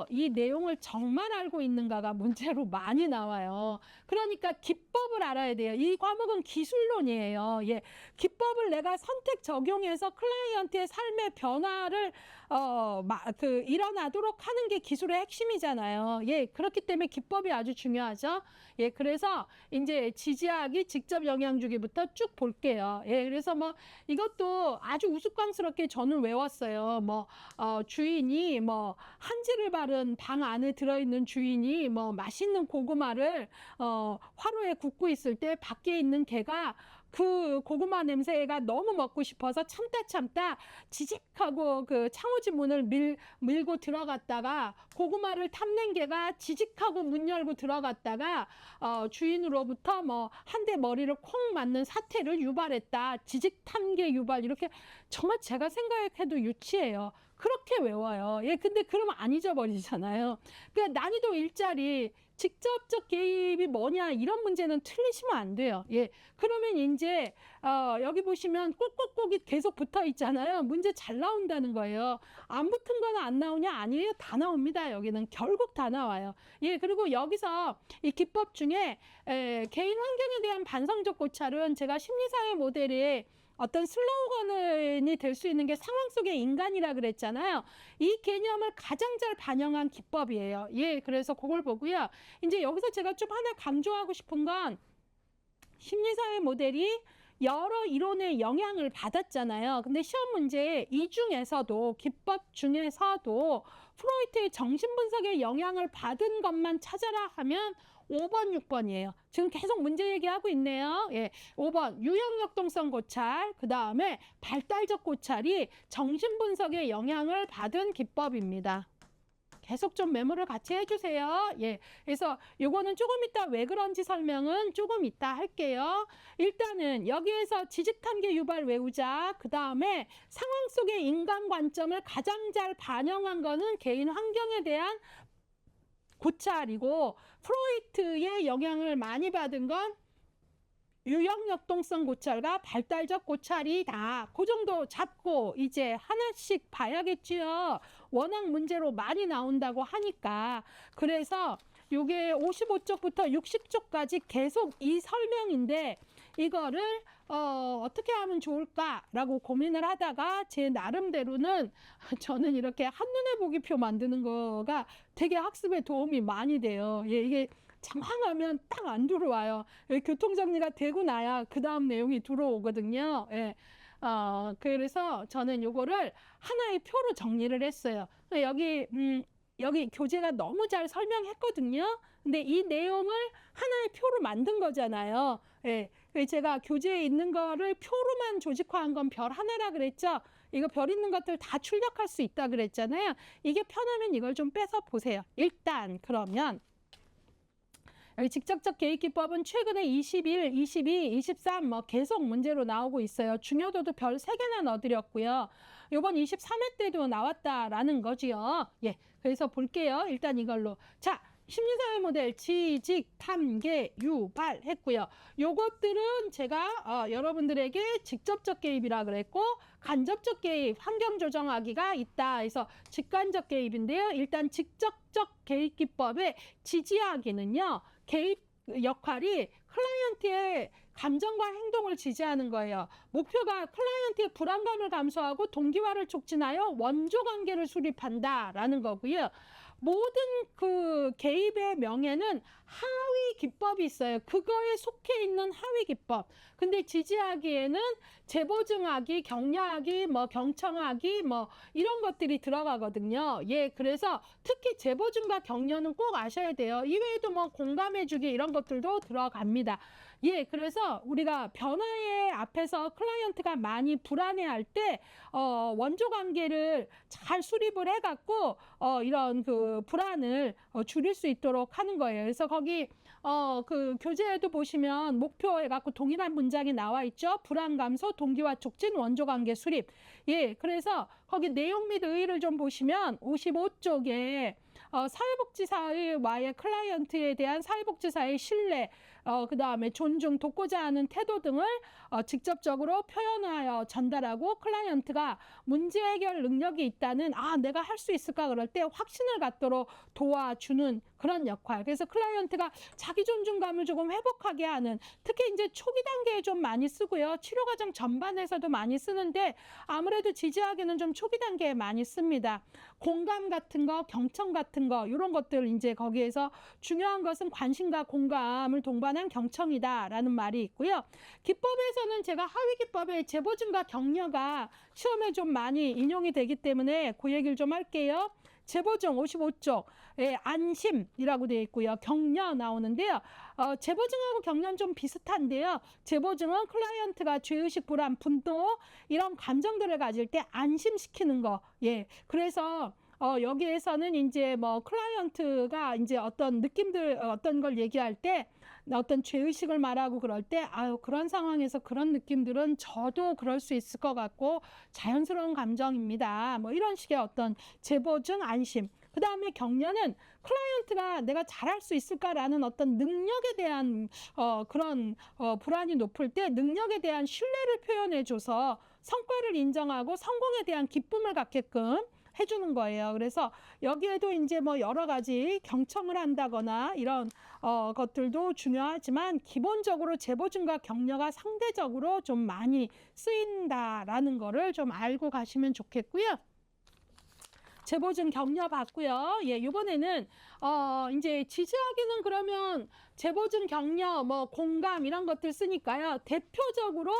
이 내용을 정말 알고 있는가가 문제로 많이 나와요. 그러니까 기법을 알아야 돼요. 이 과목은 기술론이에요. 예, 기법을 내가 선택 적용해서 클라이언트의 삶의 변화를 일어나도록 하는 게 기술의 핵심이잖아요. 예, 그렇기 때문에 기법이 아주 중요하죠. 예, 그래서 이제 지지하기, 직접 영향 주기부터 쭉 볼게요. 예, 그래서 뭐 이것도 아주 우스꽝스럽게 저는 외웠어요. 주인이 한지를 바른 방 안에 들어있는 주인이 맛있는 고구마를 화로에 굽고 있을 때 밖에 있는 개가 그 고구마 냄새가 너무 먹고 싶어서 참다 지직하고 그 창호지 문을 밀고 들어갔다가 고구마를 탐낸 개가 지직하고 문 열고 들어갔다가 주인으로부터 한 대 머리를 콩 맞는 사태를 유발했다. 지직 탐계 유발. 이렇게 정말 제가 생각해도 유치해요. 그렇게 외워요. 예, 근데 그러면 안 잊어버리잖아요. 그러니까 난이도 1짜리 직접적 개입이 뭐냐 이런 문제는 틀리시면 안 돼요. 예, 그러면 이제 여기 보시면 꼭꼭꼭이 계속 붙어 있잖아요. 문제 잘 나온다는 거예요. 안 붙은 거는 안 나오냐? 아니에요. 다 나옵니다. 여기는 결국 다 나와요. 예, 그리고 여기서 이 기법 중에 개인 환경에 대한 반성적 고찰은 제가 심리사회 모델에 어떤 슬로건이 될 수 있는 게 상황 속의 인간이라 그랬잖아요. 이 개념을 가장 잘 반영한 기법이에요. 예, 그래서 그걸 보고요. 이제 여기서 제가 좀 하나 강조하고 싶은 건 심리사회 모델이 여러 이론의 영향을 받았잖아요. 근데 시험 문제에 이 중에서도 기법 중에서도 프로이트의 정신분석의 영향을 받은 것만 찾아라 하면 5번, 6번이에요. 지금 계속 문제 얘기하고 있네요. 예, 5번 유형역동성 고찰, 그 다음에 발달적 고찰이 정신분석의 영향을 받은 기법입니다. 계속 좀 메모를 같이 해주세요. 예, 그래서 요거는 조금 이따 왜 그런지 설명은 조금 이따 할게요. 일단은 여기에서 지직탐계 유발 외우자. 그 다음에 상황 속의 인간 관점을 가장 잘 반영한 거는 개인 환경에 대한 고찰이고 프로이트의 영향을 많이 받은 건 유형 역동성 고찰과 발달적 고찰이다. 그 정도 잡고 이제 하나씩 봐야겠지요. 워낙 문제로 많이 나온다고 하니까. 그래서 요게 55쪽부터 60쪽까지 계속 이 설명인데 이거를 어떻게 하면 좋을까라고 고민을 하다가 제 나름대로는 저는 이렇게 한눈에 보기표 만드는 거가 되게 학습에 도움이 많이 돼요. 예, 이게 장황하면 딱 안 들어와요. 교통정리가 되고 나야 그 다음 내용이 들어오거든요. 예. 그래서 저는 요거를 하나의 표로 정리를 했어요. 여기 교재가 너무 잘 설명했거든요. 근데 이 내용을 하나의 표로 만든 거잖아요. 예. 제가 교재에 있는 거를 표로만 조직화한 건 별 하나라 그랬죠. 이거 별 있는 것들 다 출력할 수 있다 그랬잖아요. 이게 편하면 이걸 좀 빼서 보세요. 일단 그러면 여기 직접적 개입 기법은 최근에 21, 22, 23 뭐 계속 문제로 나오고 있어요. 중요도도 별 3개나 넣어드렸고요. 이번 23회 때도 나왔다라는 거지요. 예, 그래서 볼게요. 일단 이걸로. 자, 심리사회 모델 지직, 탐계, 유발 했고요. 요것들은 제가 여러분들에게 직접적 개입이라 그랬고 간접적 개입, 환경 조정하기가 있다 해서 직간접 개입인데요. 일단 직접적 개입 기법의 지지하기는요. 개입 역할이 클라이언트의 감정과 행동을 지지하는 거예요. 목표가 클라이언트의 불안감을 감소하고 동기화를 촉진하여 원조 관계를 수립한다라는 거고요. 모든 그 개입의 명예는 하위 기법이 있어요. 그거에 속해 있는 하위 기법. 근데 지지하기에는 재보증하기, 격려하기, 뭐 경청하기, 뭐 이런 것들이 들어가거든요. 예, 그래서 특히 재보증과 격려는 꼭 아셔야 돼요. 이외에도 뭐 공감해주기 이런 것들도 들어갑니다. 예, 그래서 우리가 변화의 앞에서 클라이언트가 많이 불안해할 때 원조 관계를 잘 수립을 해갖고 이런 그 불안을 줄일 수 있도록 하는 거예요. 그래서 거기 그 교재에도 보시면 목표 해갖고 동일한 문장이 나와 있죠. 불안 감소, 동기화 촉진, 원조 관계 수립. 예, 그래서 거기 내용 및 의의를 좀 보시면 55쪽에 사회복지사와의 클라이언트에 대한 사회복지사의 신뢰, 그 다음에 존중, 돕고자 하는 태도 등을 직접적으로 표현하여 전달하고 클라이언트가 문제 해결 능력이 있다는 내가 할 수 있을까 그럴 때 확신을 갖도록 도와주는 그런 역할. 그래서 클라이언트가 자기 존중감을 조금 회복하게 하는, 특히 이제 초기 단계에 좀 많이 쓰고요. 치료 과정 전반에서도 많이 쓰는데 아무래도 지지하기는 좀 초기 단계에 많이 씁니다. 공감 같은 거, 경청 같은 거 이런 것들 이제 거기에서 중요한 것은 관심과 공감을 동반한 경청이다라는 말이 있고요. 기법에서는 제가 하위 기법의 재보증과 격려가 시험에 좀 많이 인용이 되기 때문에 그 얘기를 좀 할게요. 재보증 55쪽 안심이라고 되어 있고요. 격려 나오는데요. 재보증하고 격려는 좀 비슷한데요. 재보증은 클라이언트가 죄의식, 불안, 분노 이런 감정들을 가질 때 안심시키는 거. 예, 그래서 여기에서는 이제 뭐 클라이언트가 이제 어떤 느낌들 어떤 걸 얘기할 때 어떤 죄의식을 말하고 그럴 때 그런 상황에서 그런 느낌들은 저도 그럴 수 있을 것 같고 자연스러운 감정입니다. 뭐 이런 식의 어떤 재보증 안심. 그 다음에 격려는 클라이언트가 내가 잘할 수 있을까라는 어떤 능력에 대한 그런 불안이 높을 때 능력에 대한 신뢰를 표현해줘서 성과를 인정하고 성공에 대한 기쁨을 갖게끔 해주는 거예요. 그래서 여기에도 이제 뭐 여러 가지 경청을 한다거나 이런 것들도 중요하지만 기본적으로 재보증과 격려가 상대적으로 좀 많이 쓰인다라는 거를 좀 알고 가시면 좋겠고요. 재보증 격려 받고요. 예, 이번에는 이제 지지하기는 그러면 재보증 격려, 뭐 공감 이런 것들 쓰니까요. 대표적으로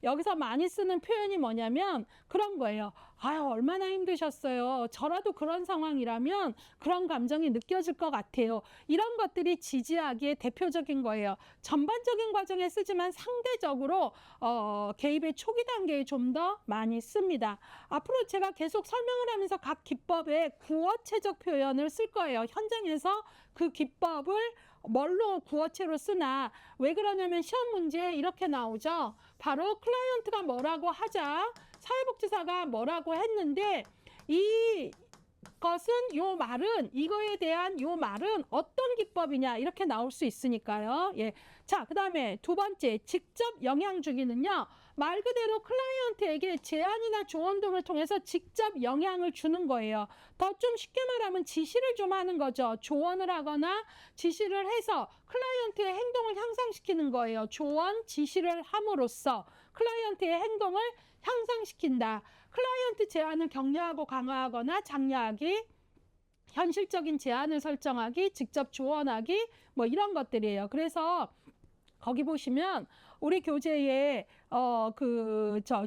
여기서 많이 쓰는 표현이 뭐냐면 그런 거예요. 얼마나 힘드셨어요. 저라도 그런 상황이라면 그런 감정이 느껴질 것 같아요. 이런 것들이 지지하기의 대표적인 거예요. 전반적인 과정에 쓰지만 상대적으로 개입의 초기 단계에 좀 더 많이 씁니다. 앞으로 제가 계속 설명을 하면서 각 기법의 구어체적 표현을 쓸 거예요. 현장에서 그 기법을 뭘로 구어체로 쓰나. 왜 그러냐면 시험 문제에 이렇게 나오죠. 바로 클라이언트가 뭐라고 하자 사회복지사가 뭐라고 했는데 요 말은 이거에 대한 요 말은 어떤 기법이냐 이렇게 나올 수 있으니까요. 예. 자, 그다음에 두 번째 직접 영향 주기는요. 말 그대로 클라이언트에게 제안이나 조언 등을 통해서 직접 영향을 주는 거예요. 더 좀 쉽게 말하면 지시를 좀 하는 거죠. 조언을 하거나 지시를 해서 클라이언트의 행동을 향상시키는 거예요. 조언, 지시를 함으로써 클라이언트의 행동을 향상시킨다. 클라이언트 제안을 격려하고 강화하거나 장려하기, 현실적인 제안을 설정하기, 직접 조언하기, 뭐 이런 것들이에요. 그래서 거기 보시면 우리 교재에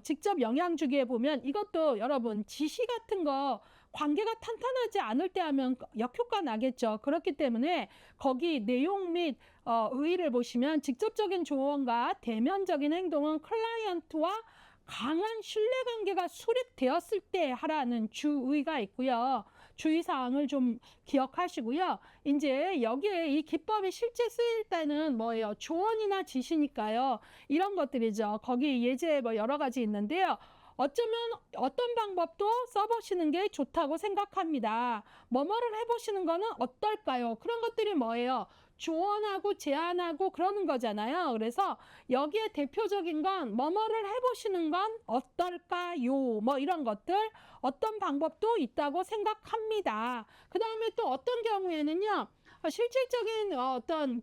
직접 영향 주기에 보면 이것도 여러분 지시 같은 거 관계가 탄탄하지 않을 때 하면 역효과 나겠죠. 그렇기 때문에 거기 내용 및 의의를 보시면 직접적인 조언과 대면적인 행동은 클라이언트와 강한 신뢰관계가 수립되었을 때 하라는 주의가 있고요. 주의사항을 좀 기억하시고요. 이제 여기에 이 기법이 실제 쓰일 때는 뭐예요? 조언이나 지시니까요. 이런 것들이죠. 거기 예제 뭐 여러 가지 있는데요. 어쩌면 어떤 방법도 써보시는 게 좋다고 생각합니다. 뭐뭐를 해보시는 거는 어떨까요? 그런 것들이 뭐예요? 조언하고 제안하고 그러는 거잖아요. 그래서 여기에 대표적인 건 뭐뭐를 해보시는 건 어떨까요? 뭐 이런 것들 어떤 방법도 있다고 생각합니다. 그 다음에 또 어떤 경우에는요. 실질적인 어떤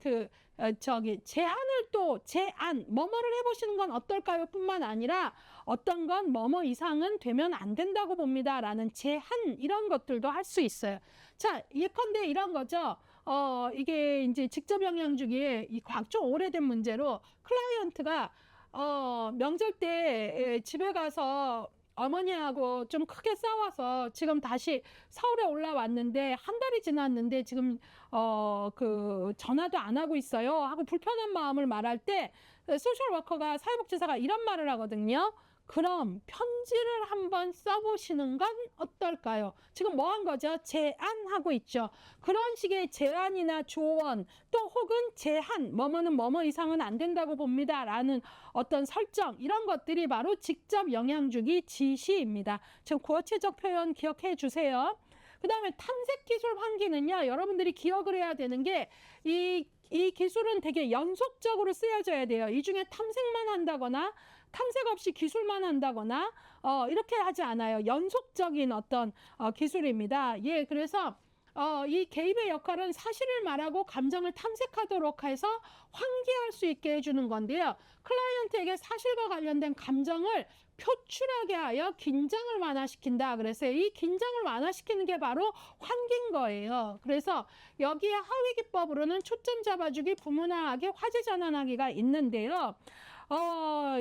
제안을 또 제안 뭐뭐를 해보시는 건 어떨까요? 뿐만 아니라 어떤 건 뭐뭐 이상은 되면 안 된다고 봅니다. 라는 제한 이런 것들도 할 수 있어요. 자, 예컨대 이런 거죠. 이게 이제 직접 영향 주기에 좀 오래된 문제로 클라이언트가 명절 때 집에 가서 어머니하고 좀 크게 싸워서 지금 다시 서울에 올라왔는데 한 달이 지났는데 지금 전화도 안 하고 있어요 하고 불편한 마음을 말할 때 소셜워커가 사회복지사가 이런 말을 하거든요. 그럼 편지를 한번 써보시는 건 어떨까요? 지금 뭐 한 거죠? 제안하고 있죠. 그런 식의 제안이나 조언 또 혹은 제한 뭐뭐는 뭐뭐 이상은 안 된다고 봅니다 라는 어떤 설정 이런 것들이 바로 직접 영향 주기 지시입니다. 지금 구어체적 표현 기억해 주세요. 그 다음에 탐색기술 환기는요. 여러분들이 기억을 해야 되는 게 이 기술은 되게 연속적으로 쓰여져야 돼요. 이 중에 탐색만 한다거나 탐색 없이 기술만 한다거나 이렇게 하지 않아요. 연속적인 어떤 기술입니다. 예, 그래서 이 개입의 역할은 사실을 말하고 감정을 탐색하도록 해서 환기할 수 있게 해주는 건데요. 클라이언트에게 사실과 관련된 감정을 표출하게 하여 긴장을 완화시킨다. 그래서 이 긴장을 완화시키는 게 바로 환기인 거예요. 그래서 여기에 하위 기법으로는 초점 잡아주기, 부문화하기, 화제 전환하기가 있는데요.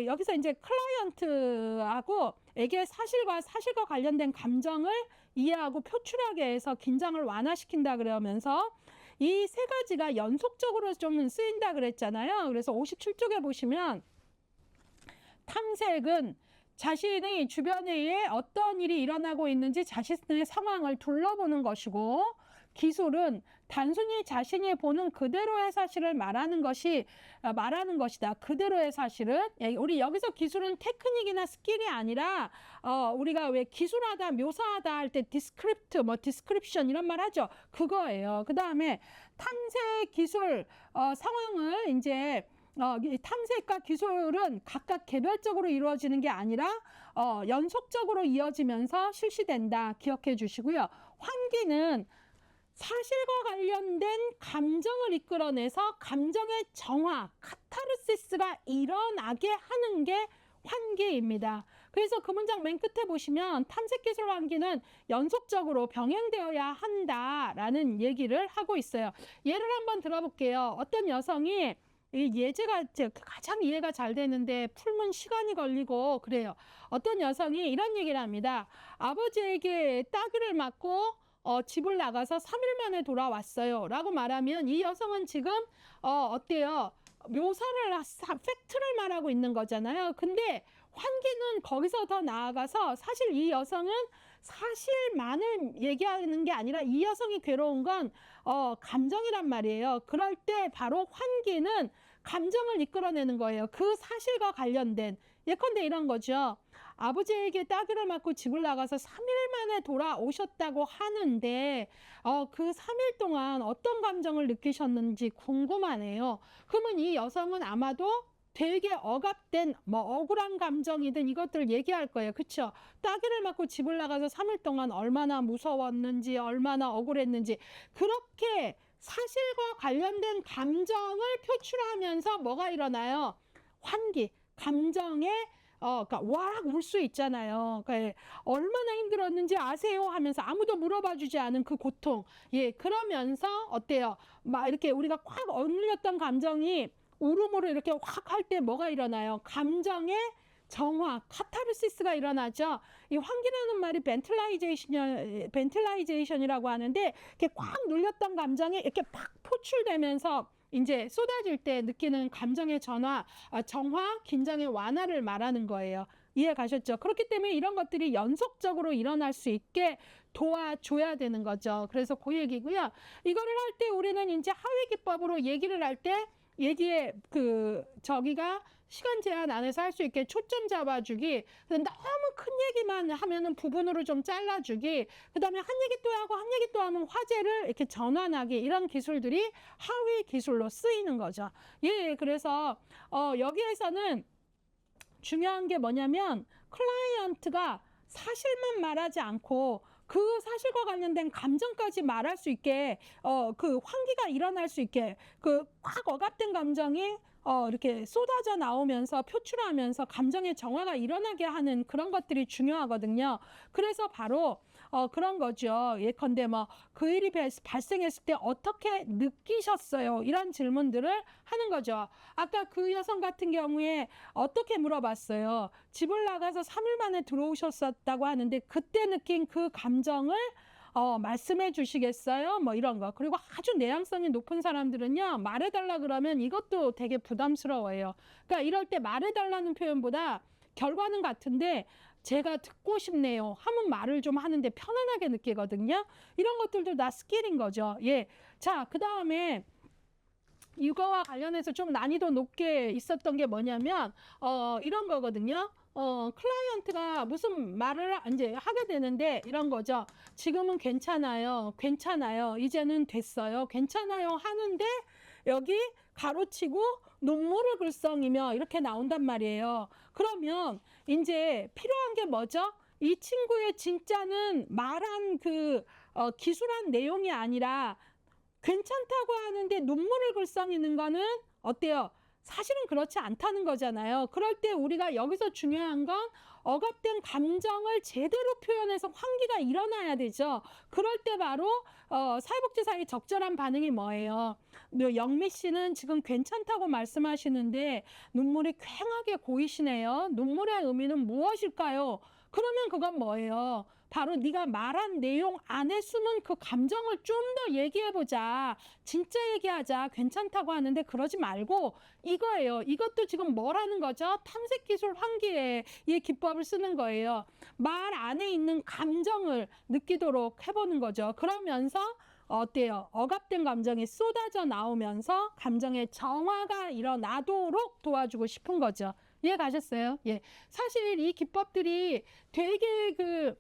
여기서 이제 클라이언트하고 에게 사실과 관련된 감정을 이해하고 표출하게 해서 긴장을 완화시킨다 그러면서 이 세 가지가 연속적으로 좀 쓰인다 그랬잖아요. 그래서 57쪽에 보시면 탐색은 자신의 주변에 어떤 일이 일어나고 있는지 자신의 상황을 둘러보는 것이고 기술은 단순히 자신이 보는 그대로의 사실을 말하는 것이다. 그대로의 사실은 우리 여기서 기술은 테크닉이나 스킬이 아니라 우리가 왜 기술하다, 묘사하다 할 때 디스크립트, 디스크립션 이런 말 하죠. 그거예요. 그 다음에 탐색 기술 상황을 이제 탐색과 기술은 각각 개별적으로 이루어지는 게 아니라 연속적으로 이어지면서 실시된다. 기억해 주시고요. 환기는 사실과 관련된 감정을 이끌어내서 감정의 정화, 카타르시스가 일어나게 하는 게 환기입니다. 그래서 그 문장 맨 끝에 보시면 탐색기술 환기는 연속적으로 병행되어야 한다라는 얘기를 하고 있어요. 예를 한번 들어볼게요. 어떤 여성이 이 예제가 가장 이해가 잘 되는데 풀면 시간이 걸리고 그래요. 어떤 여성이 이런 얘기를 합니다. 아버지에게 따귀를 맞고 집을 나가서 3일 만에 돌아왔어요 라고 말하면 이 여성은 지금 어때요? 팩트를 말하고 있는 거잖아요. 근데 환기는 거기서 더 나아가서 사실 이 여성은 사실만을 얘기하는 게 아니라 이 여성이 괴로운 건 감정이란 말이에요. 그럴 때 바로 환기는 감정을 이끌어내는 거예요. 그 사실과 관련된 예컨대 이런 거죠. 아버지에게 따귀를 맞고 집을 나가서 3일 만에 돌아오셨다고 하는데 그 3일 동안 어떤 감정을 느끼셨는지 궁금하네요. 그러면 이 여성은 아마도 되게 억압된 뭐 억울한 감정이든 이것들을 얘기할 거예요. 그쵸? 따귀를 맞고 집을 나가서 3일 동안 얼마나 무서웠는지, 얼마나 억울했는지, 그렇게 사실과 관련된 감정을 표출하면서 뭐가 일어나요? 환기, 감정의 그러니까 와락 울 수 있잖아요. 그러니까 얼마나 힘들었는지 아세요? 하면서 아무도 물어봐 주지 않은 그 고통. 예, 그러면서 어때요? 막 이렇게 우리가 꽉 억눌렸던 감정이 울음으로 이렇게 확 할 때 뭐가 일어나요? 감정의 정화, 카타르시스가 일어나죠. 이 환기라는 말이 벤틀라이제이션이라고 하는데, 이렇게 꽉 눌렸던 감정이 이렇게 팍 포출되면서 이제 쏟아질 때 느끼는 감정의 전화, 정화, 긴장의 완화를 말하는 거예요. 이해 가셨죠? 그렇기 때문에 이런 것들이 연속적으로 일어날 수 있게 도와줘야 되는 거죠. 그래서 그 얘기고요. 이거를 할 때 우리는 이제 하위 기법으로 얘기를 할 때 얘기에 저기가 시간 제한 안에서 할 수 있게 초점 잡아주기, 너무 큰 얘기만 하면은 부분으로 좀 잘라주기, 그 다음에 한 얘기 또 하고 한 얘기 또 하면 화제를 이렇게 전환하기, 이런 기술들이 하위 기술로 쓰이는 거죠. 예, 그래서 여기에서는 중요한 게 뭐냐면 클라이언트가 사실만 말하지 않고 그 사실과 관련된 감정까지 말할 수 있게 그 환기가 일어날 수 있게 그 확 억압된 감정이 이렇게 쏟아져 나오면서 표출하면서 감정의 정화가 일어나게 하는 그런 것들이 중요하거든요. 그래서 바로 그런 거죠. 예컨대 뭐 그 일이 발생했을 때 어떻게 느끼셨어요? 이런 질문들을 하는 거죠. 아까 그 여성 같은 경우에 어떻게 물어봤어요? 집을 나가서 3일 만에 들어오셨었다고 하는데 그때 느낀 그 감정을 말씀해 주시겠어요? 뭐 이런 거. 그리고 아주 내향성이 높은 사람들은요, 말해달라 그러면 이것도 되게 부담스러워요. 그러니까 이럴 때 말해달라는 표현보다 결과는 같은데 제가 듣고 싶네요 하면 말을 좀 하는데 편안하게 느끼거든요. 이런 것들도 다 스킬인 거죠. 예. 자, 그 다음에 이거와 관련해서 좀 난이도 높게 있었던 게 뭐냐면 이런 거거든요. 클라이언트가 무슨 말을 이제 하게 되는데 이런 거죠. 지금은 괜찮아요. 괜찮아요. 이제는 됐어요. 괜찮아요 하는데 여기 가로치고 눈물을 글썽이며 이렇게 나온단 말이에요. 그러면 이제 필요한 게 뭐죠? 이 친구의 진짜는 말한 기술한 내용이 아니라 괜찮다고 하는데 눈물을 글썽이는 거는 어때요? 사실은 그렇지 않다는 거잖아요. 그럴 때 우리가 여기서 중요한 건 억압된 감정을 제대로 표현해서 환기가 일어나야 되죠. 그럴 때 바로 사회복지사의 적절한 반응이 뭐예요? 영미 씨는 지금 괜찮다고 말씀하시는데 눈물이 퀭하게 고이시네요. 눈물의 의미는 무엇일까요? 그러면 그건 뭐예요? 바로 네가 말한 내용 안에 숨은 그 감정을 좀 더 얘기해보자. 진짜 얘기하자. 괜찮다고 하는데 그러지 말고 이거예요. 이것도 지금 뭐라는 거죠? 탐색기술 환기의 이 기법을 쓰는 거예요. 말 안에 있는 감정을 느끼도록 해보는 거죠. 그러면서 어때요? 억압된 감정이 쏟아져 나오면서 감정의 정화가 일어나도록 도와주고 싶은 거죠. 이해 가셨어요? 예. 사실 이 기법들이 되게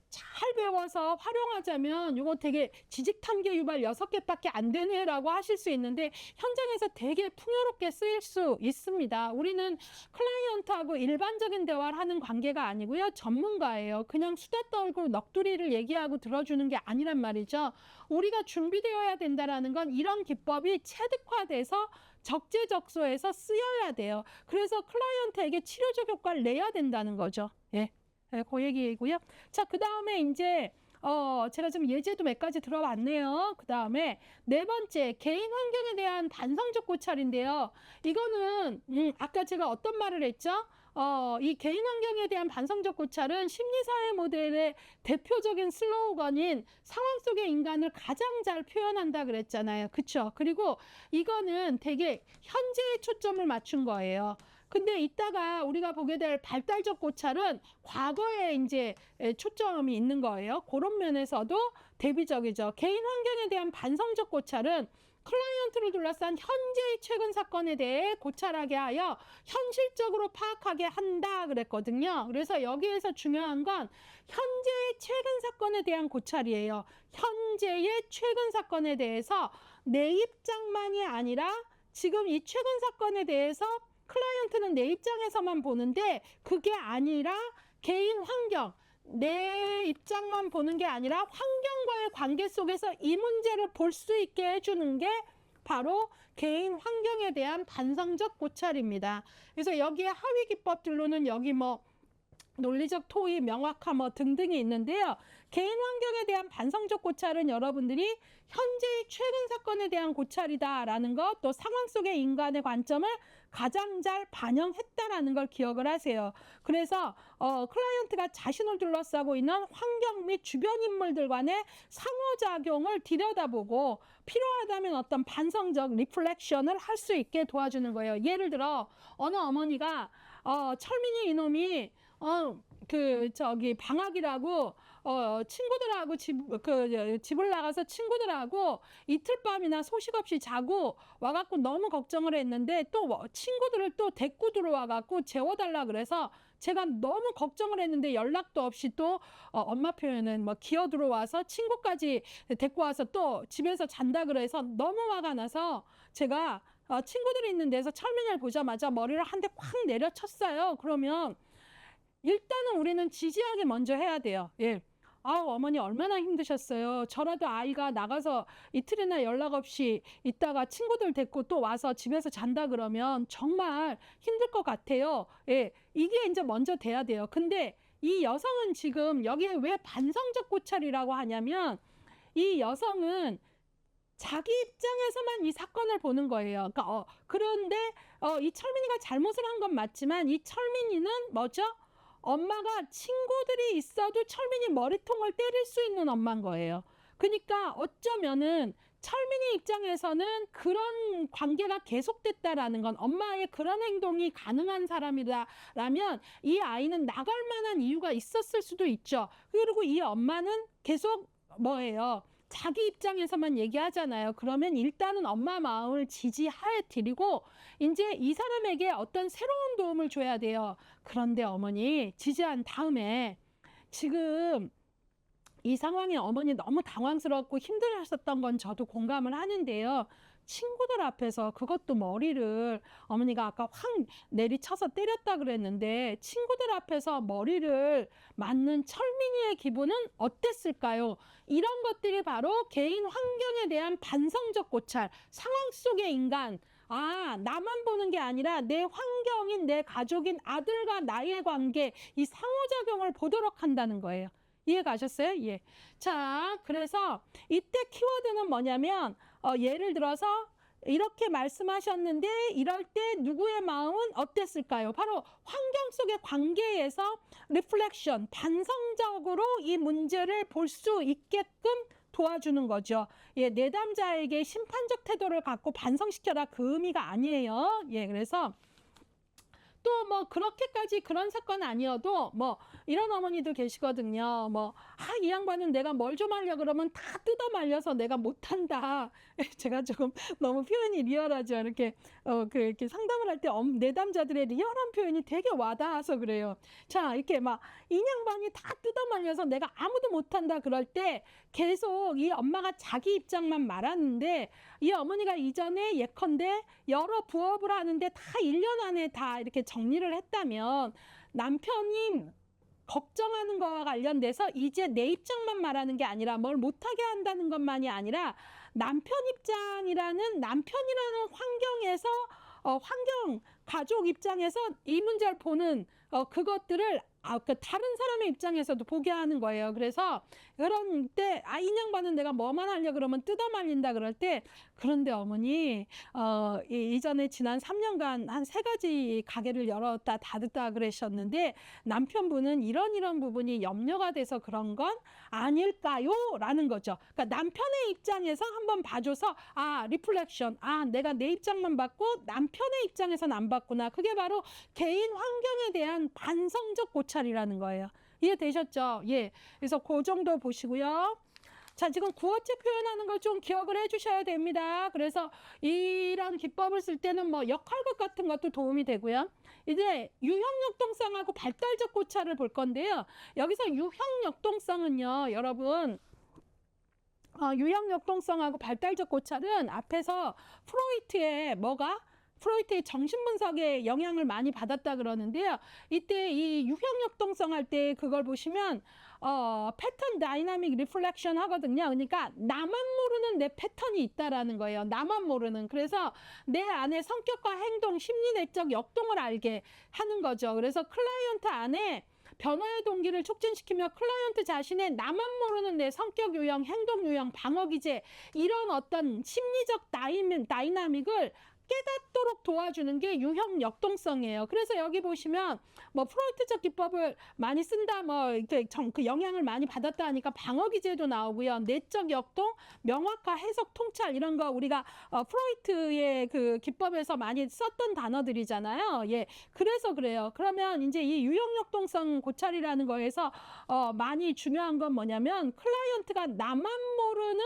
잘 배워서 활용하자면 이거 되게 지식탐계 유발 6개밖에 안 되네라고 하실 수 있는데 현장에서 되게 풍요롭게 쓰일 수 있습니다. 우리는 클라이언트하고 일반적인 대화를 하는 관계가 아니고요. 전문가예요. 그냥 수다 떨고 넋두리를 얘기하고 들어주는 게 아니란 말이죠. 우리가 준비되어야 된다는 건 이런 기법이 체득화돼서 적재적소에서 쓰여야 돼요. 그래서 클라이언트에게 치료적 효과를 내야 된다는 거죠. 예. 네, 그 얘기고요. 자, 그 다음에 이제 제가 지금 예제도 몇 가지 들어봤네요. 그 다음에 네 번째, 개인 환경에 대한 반성적 고찰인데요. 이거는 아까 제가 어떤 말을 했죠? 이 개인 환경에 대한 반성적 고찰은 심리사회 모델의 대표적인 슬로건인 상황 속의 인간을 가장 잘 표현한다 그랬잖아요. 그쵸? 그리고 이거는 되게 현재에 초점을 맞춘 거예요. 근데 이따가 우리가 보게 될 발달적 고찰은 과거에 이제 초점이 있는 거예요. 그런 면에서도 대비적이죠. 개인 환경에 대한 반성적 고찰은 클라이언트를 둘러싼 현재의 최근 사건에 대해 고찰하게 하여 현실적으로 파악하게 한다 그랬거든요. 그래서 여기에서 중요한 건 현재의 최근 사건에 대한 고찰이에요. 현재의 최근 사건에 대해서 내 입장만이 아니라 지금 이 최근 사건에 대해서 클라이언트는 내 입장에서만 보는데 그게 아니라 개인 환경, 내 입장만 보는 게 아니라 환경과의 관계 속에서 이 문제를 볼 수 있게 해주는 게 바로 개인 환경에 대한 반성적 고찰입니다. 그래서 여기에 하위 기법들로는 여기 뭐 논리적 토의, 명확화 뭐 등등이 있는데요. 개인 환경에 대한 반성적 고찰은 여러분들이 현재의 최근 사건에 대한 고찰이다라는 것, 또 상황 속의 인간의 관점을 가장 잘 반영했다라는 걸 기억을 하세요. 그래서 클라이언트가 자신을 둘러싸고 있는 환경 및 주변 인물들 간의 상호작용을 들여다보고 필요하다면 어떤 반성적 리플렉션을 할 수 있게 도와주는 거예요. 예를 들어 어느 어머니가 철민이 이놈이 방학이라고 친구들하고 집을 나가서 친구들하고 이틀 밤이나 소식 없이 자고 와갖고 너무 걱정을 했는데 또 친구들을 또 데리고 들어와갖고 재워달라 그래서 제가 너무 걱정을 했는데 연락도 없이 또 엄마 표현은 뭐 기어 들어와서 친구까지 데리고 와서 또 집에서 잔다 그래서 너무 화가 나서 제가 친구들이 있는 데서 철민이를 보자마자 머리를 한 대 확 내려쳤어요. 그러면 일단은 우리는 지지하게 먼저 해야 돼요. 예. 어머니 얼마나 힘드셨어요. 저라도 아이가 나가서 이틀이나 연락 없이 있다가 친구들 데리고 또 와서 집에서 잔다 그러면 정말 힘들 것 같아요. 예. 이게 이제 먼저 돼야 돼요. 근데 이 여성은 지금 여기에 왜 반성적 고찰이라고 하냐면 이 여성은 자기 입장에서만 이 사건을 보는 거예요. 그러니까 그런데 이 철민이가 잘못을 한 건 맞지만 이 철민이는 뭐죠? 엄마가 친구들이 있어도 철민이 머리통을 때릴 수 있는 엄마인 거예요. 그러니까 어쩌면은 철민이 입장에서는 그런 관계가 계속됐다라는 건 엄마의 그런 행동이 가능한 사람이라면 이 아이는 나갈 만한 이유가 있었을 수도 있죠. 그리고 이 엄마는 계속 뭐예요? 자기 입장에서만 얘기하잖아요. 그러면 일단은 엄마 마음을 지지해 드리고 이제 이 사람에게 어떤 새로운 도움을 줘야 돼요. 그런데 어머니 지지한 다음에 지금 이 상황에 어머니 너무 당황스럽고 힘들었었던 건 저도 공감을 하는데요. 친구들 앞에서 그것도 머리를 어머니가 아까 확 내리쳐서 때렸다 그랬는데 친구들 앞에서 머리를 맞는 철민이의 기분은 어땠을까요? 이런 것들이 바로 개인 환경에 대한 반성적 고찰, 상황 속의 인간, 나만 보는 게 아니라 내 환경인 내 가족인 아들과 나의 관계, 이 상호작용을 보도록 한다는 거예요. 이해 가셨어요? 예. 자, 그래서 이때 키워드는 뭐냐면 예를 들어서 이렇게 말씀하셨는데 이럴 때 누구의 마음은 어땠을까요? 바로 환경 속의 관계에서 리플렉션, 반성적으로 이 문제를 볼 수 있게끔 도와주는 거죠. 예, 내담자에게 심판적 태도를 갖고 반성시켜라 그 의미가 아니에요. 예, 그래서 또 뭐 그렇게까지 그런 사건 아니어도 뭐 이런 어머니도 계시거든요. 이 양반은 내가 뭘 좀 하려 그러면 다 뜯어 말려서 내가 못한다. 제가 조금 너무 표현이 리얼하죠. 이렇게 이렇게 상담을 할 때 내담자들의 리얼한 표현이 되게 와닿아서 그래요. 자, 이렇게 막 이 양반이 다 뜯어 말려서 내가 아무도 못한다 그럴 때 계속 이 엄마가 자기 입장만 말하는데 이 어머니가 이전에 예컨대 여러 부업을 하는데 다 1년 안에 다 이렇게 정리를 했다면 남편이 걱정하는 거와 관련돼서 이제 내 입장만 말하는 게 아니라 뭘 못하게 한다는 것만이 아니라 남편이라는 환경에서 가족 입장에서 이 문제를 보는 그것들을 다른 사람의 입장에서도 보게 하는 거예요. 그래서 그런 때 이 양반은 내가 뭐만 하려 그러면 뜯어 말린다 그럴 때 그런데 어머니 이전에 지난 3년간 한 3가지 가게를 열었다 닫았다 그러셨는데 남편분은 이런 부분이 염려가 돼서 그런 건 아닐까요? 라는 거죠. 그러니까 남편의 입장에서 한번 봐줘서 리플렉션, 내가 내 입장만 봤고 남편의 입장에서는 안 봤구나. 그게 바로 개인 환경에 대한 반성적 고찰이라는 거예요. 이해되셨죠? 예. 그래서 그 정도 보시고요. 자, 지금 구어체 표현하는 걸 좀 기억을 해주셔야 됩니다. 그래서 이런 기법을 쓸 때는 뭐 역할극 같은 것도 도움이 되고요. 이제 유형역동성하고 발달적 고찰을 볼 건데요. 여기서 유형역동성은요, 여러분, 유형역동성하고 발달적 고찰은 앞에서 프로이트의 뭐가 프로이트의 정신분석에 영향을 많이 받았다 그러는데요. 이때 이 유형역동성 할 때 그걸 보시면 패턴 다이나믹 리플렉션 하거든요. 그러니까 나만 모르는 내 패턴이 있다라는 거예요. 나만 모르는. 그래서 내 안에 성격과 행동, 심리 내적 역동을 알게 하는 거죠. 그래서 클라이언트 안에 변화의 동기를 촉진시키며 클라이언트 자신의 나만 모르는 내 성격 유형, 행동 유형, 방어 기제 이런 어떤 심리적 다이나믹을 깨닫도록 도와주는 게 유형 역동성이에요. 그래서 여기 보시면 뭐 프로이트적 기법을 많이 쓴다, 뭐 그 영향을 많이 받았다 하니까 방어 기제도 나오고요. 내적 역동, 명확화, 해석, 통찰 이런 거 우리가 프로이트의 그 기법에서 많이 썼던 단어들이잖아요. 예, 그래서 그래요. 그러면 이제 이 유형 역동성 고찰이라는 거에서 많이 중요한 건 뭐냐면 클라이언트가 나만 모르는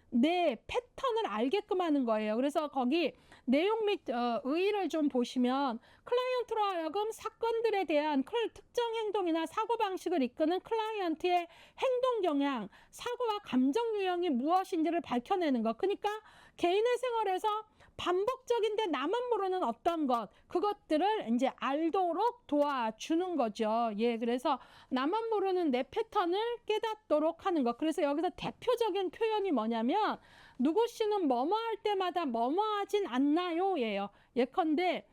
내 패턴을 알게끔 하는 거예요. 그래서 거기 내용 및 의의를 좀 보시면 클라이언트로 하여금 사건들에 대한 특정 행동이나 사고방식을 이끄는 클라이언트의 행동 경향, 사고와 감정 유형이 무엇인지를 밝혀내는 것. 그러니까 개인의 생활에서 반복적인데 나만 모르는 어떤 것, 그것들을 이제 알도록 도와주는 거죠. 예, 그래서 나만 모르는 내 패턴을 깨닫도록 하는 것. 그래서 여기서 대표적인 표현이 뭐냐면 누구 씨는 뭐뭐 할 때마다 뭐뭐 하진 않나요? 예요. 예컨대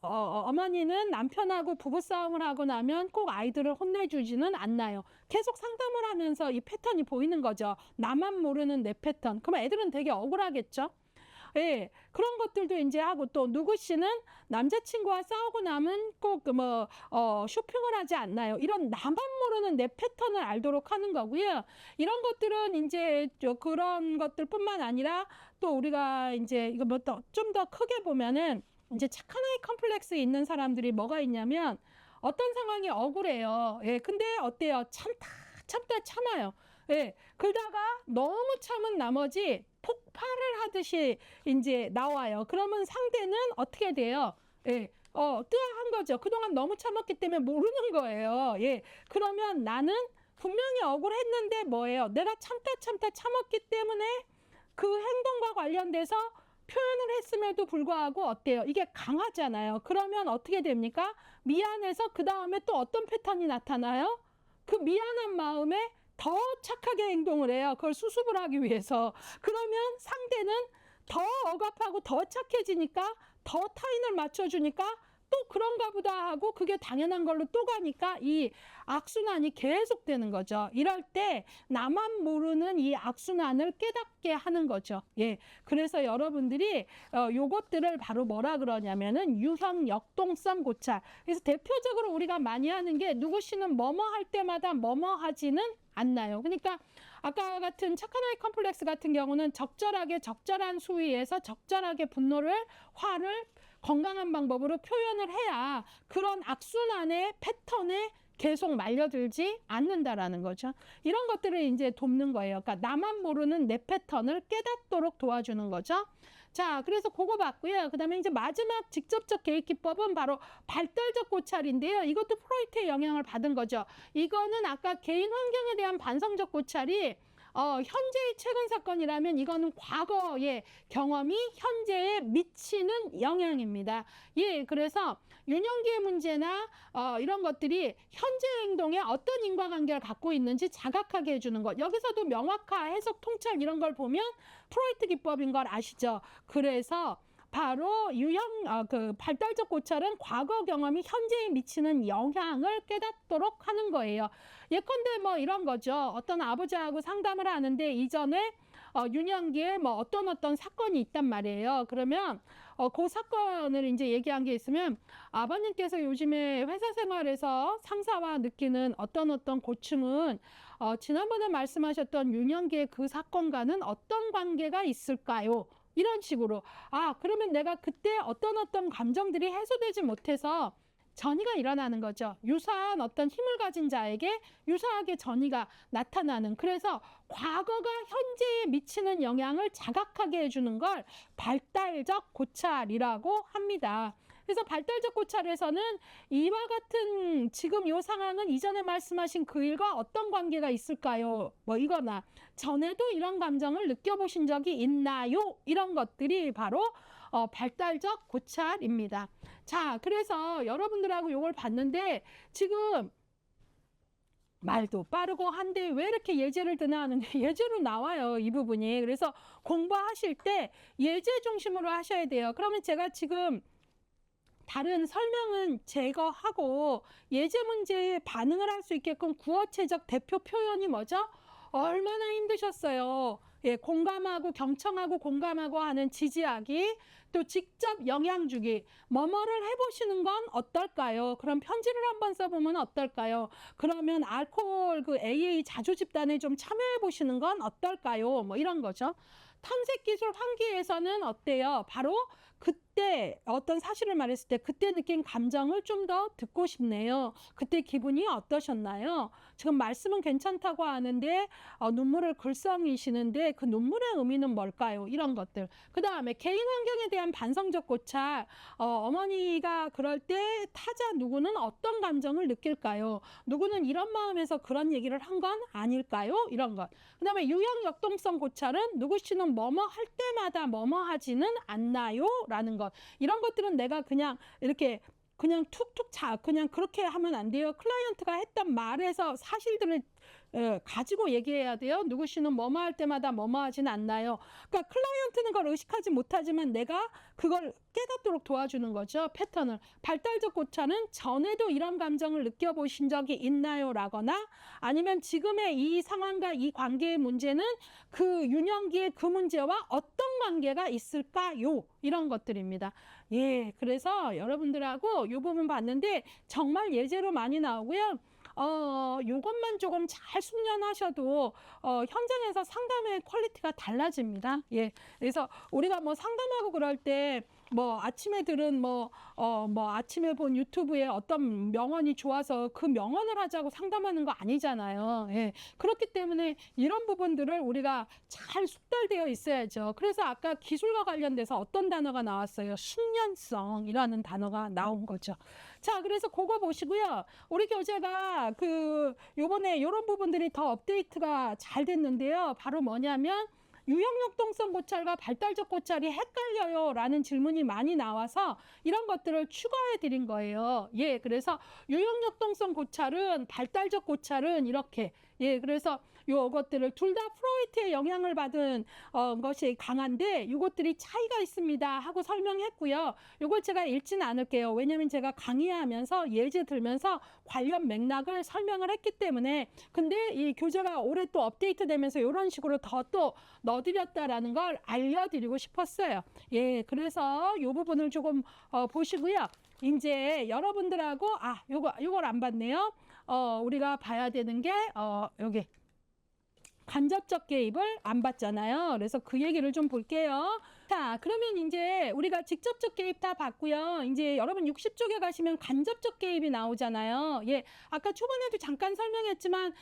어머니는 남편하고 부부싸움을 하고 나면 꼭 아이들을 혼내주지는 않나요? 계속 상담을 하면서 이 패턴이 보이는 거죠. 나만 모르는 내 패턴. 그럼 애들은 되게 억울하겠죠? 예, 그런 것들도 이제 하고 또 누구 씨는 남자친구와 싸우고 나면 꼭 쇼핑을 하지 않나요? 이런 나만 모르는 내 패턴을 알도록 하는 거고요. 이런 것들은 이제 그런 것들뿐만 아니라 또 우리가 이제 이거 뭐 좀 더 크게 보면은 이제 착한 아이 컴플렉스에 있는 사람들이 뭐가 있냐면 어떤 상황이 억울해요. 예, 근데 어때요? 참아요. 예, 그러다가 너무 참은 나머지 폭발을 하듯이 이제 나와요. 그러면 상대는 어떻게 돼요? 예, 뜨아한 거죠. 그동안 너무 참았기 때문에 모르는 거예요. 예, 그러면 나는 분명히 억울했는데 뭐예요? 내가 참았기 때문에 그 행동과 관련돼서 표현을 했음에도 불구하고 어때요? 이게 강하잖아요. 그러면 어떻게 됩니까? 미안해서 그 다음에 또 어떤 패턴이 나타나요? 그 미안한 마음에 더 착하게 행동을 해요. 그걸 수습을 하기 위해서. 그러면 상대는 더 억압하고 더 착해지니까 더 타인을 맞춰주니까 또 그런가 보다 하고 그게 당연한 걸로 또 가니까 이 악순환이 계속되는 거죠. 이럴 때 나만 모르는 이 악순환을 깨닫게 하는 거죠. 예, 그래서 여러분들이 요것들을 바로 뭐라 그러냐면은 유형 역동성 고찰. 그래서 대표적으로 우리가 많이 하는 게 누구 씨는 뭐뭐 할 때마다 뭐뭐 하지는 않나요? 그러니까 아까 같은 착한 아이 컴플렉스 같은 경우는 적절한 수위에서 적절하게 분노를, 화를 건강한 방법으로 표현을 해야 그런 악순환의 패턴에 계속 말려들지 않는다라는 거죠. 이런 것들을 이제 돕는 거예요. 그러니까 나만 모르는 내 패턴을 깨닫도록 도와주는 거죠. 자, 그래서 그거 봤고요. 그 다음에 이제 마지막 직접적 개입 기법은 바로 발달적 고찰인데요. 이것도 프로이트의 영향을 받은 거죠. 이거는 아까 개인 환경에 대한 반성적 고찰이 현재의 최근 사건이라면 이거는 과거의 경험이 현재에 미치는 영향입니다. 예, 그래서 유년기의 문제나 이런 것들이 현재 행동에 어떤 인과관계를 갖고 있는지 자각하게 해주는 것. 여기서도 명확화, 해석, 통찰 이런 걸 보면 프로이트 기법인 걸 아시죠? 그래서 바로 그 발달적 고찰은 과거 경험이 현재에 미치는 영향을 깨닫도록 하는 거예요. 예컨대 뭐 이런 거죠. 어떤 아버지하고 상담을 하는데 이전에 유년기에 뭐 어떤 사건이 있단 말이에요. 그러면 그 사건을 이제 얘기한 게 있으면 아버님께서 요즘에 회사 생활에서 상사와 느끼는 어떤 고충은 지난번에 말씀하셨던 유년기의 그 사건과는 어떤 관계가 있을까요? 이런 식으로 그러면 내가 그때 어떤 감정들이 해소되지 못해서 전이가 일어나는 거죠. 유사한 어떤 힘을 가진 자에게 유사하게 전이가 나타나는. 그래서 과거가 현재에 미치는 영향을 자각하게 해주는 걸 발달적 고찰이라고 합니다. 그래서 발달적 고찰에서는 이와 같은 지금 이 상황은 이전에 말씀하신 그 일과 어떤 관계가 있을까요? 뭐 이거나 전에도 이런 감정을 느껴보신 적이 있나요? 이런 것들이 바로 발달적 고찰입니다. 자, 그래서 여러분들하고 이걸 봤는데 지금 말도 빠르고 한데 왜 이렇게 예제를 드나 하는데 예제로 나와요, 이 부분이. 그래서 공부하실 때 예제 중심으로 하셔야 돼요. 그러면 제가 지금 다른 설명은 제거하고 예제 문제에 반응을 할 수 있게끔 구어체적 대표 표현이 뭐죠? 얼마나 힘드셨어요. 예, 공감하고 경청하고 공감하고 하는 지지하기, 또 직접 영향 주기, 뭐뭐를 해보시는 건 어떨까요? 그럼 편지를 한번 써보면 어떨까요? 그러면 알코올 그 AA 자조 집단에 좀 참여해 보시는 건 어떨까요? 뭐 이런 거죠. 탐색기술 환기에서는 어때요? 바로 그때 어떤 사실을 말했을 때 그때 느낀 감정을 좀 더 듣고 싶네요. 그때 기분이 어떠셨나요? 지금 말씀은 괜찮다고 하는데 눈물을 글썽이시는데 그 눈물의 의미는 뭘까요? 이런 것들. 그 다음에 개인 환경에 대한 반성적 고찰. 어머니가 그럴 때 타자 누구는 어떤 감정을 느낄까요? 누구는 이런 마음에서 그런 얘기를 한 건 아닐까요? 이런 것. 그 다음에 유형 역동성 고찰은 누구 씨는 뭐뭐 할 때마다 뭐뭐 하지는 않나요? 라는 것. 이런 것들은 내가 그냥 이렇게 그냥 툭툭 그냥 그렇게 하면 안 돼요. 클라이언트가 했던 말에서 사실들을 가지고 얘기해야 돼요. 누구 씨는 뭐뭐 할 때마다 뭐뭐 하지는 않나요? 그러니까 클라이언트는 그걸 의식하지 못하지만 내가 그걸 깨닫도록 도와주는 거죠. 패턴을. 발달적 고찰은 전에도 이런 감정을 느껴보신 적이 있나요? 라거나 아니면 지금의 이 상황과 이 관계의 문제는 그 유년기의 그 문제와 어떤 관계가 있을까요? 이런 것들입니다. 예, 그래서 여러분들하고 이 부분 봤는데 정말 예제로 많이 나오고요. 요것만 조금 잘 숙련하셔도 현장에서 상담의 퀄리티가 달라집니다. 예. 그래서 우리가 뭐 상담하고 그럴 때 뭐 아침에 들은 뭐 아침에 본 유튜브에 어떤 명언이 좋아서 그 명언을 하자고 상담하는 거 아니잖아요. 예. 그렇기 때문에 이런 부분들을 우리가 잘 숙달되어 있어야죠. 그래서 아까 기술과 관련돼서 어떤 단어가 나왔어요? 숙련성이라는 단어가 나온 거죠. 자, 그래서 그거 보시고요. 우리 교재가 요번에 이런 부분들이 더 업데이트가 잘 됐는데요. 바로 뭐냐면 유형역동성 고찰과 발달적 고찰이 헷갈려요 라는 질문이 많이 나와서 이런 것들을 추가해 드린 거예요. 예, 그래서 유형역동성 고찰은 발달적 고찰은 이렇게 예, 그래서 요것들을 둘 다 프로이트의 영향을 받은 것이 강한데 이것들이 차이가 있습니다 하고 설명했고요. 요걸 제가 읽지는 않을게요. 왜냐하면 제가 강의하면서 예제 들면서 관련 맥락을 설명을 했기 때문에 근데 이 교재가 올해 또 업데이트 되면서 이런 식으로 더 또 넣어드렸다라는 걸 알려드리고 싶었어요. 예, 그래서 이 부분을 조금 보시고요. 이제 여러분들하고 요걸 안 봤네요. 우리가 봐야 되는 게 여기 간접적 개입을 안 봤잖아요. 그래서 그 얘기를 좀 볼게요. 자, 그러면 이제 우리가 직접적 개입 다 봤고요. 이제 여러분 60쪽에 가시면 간접적 개입이 나오잖아요. 예, 아까 초반에도 잠깐 설명했지만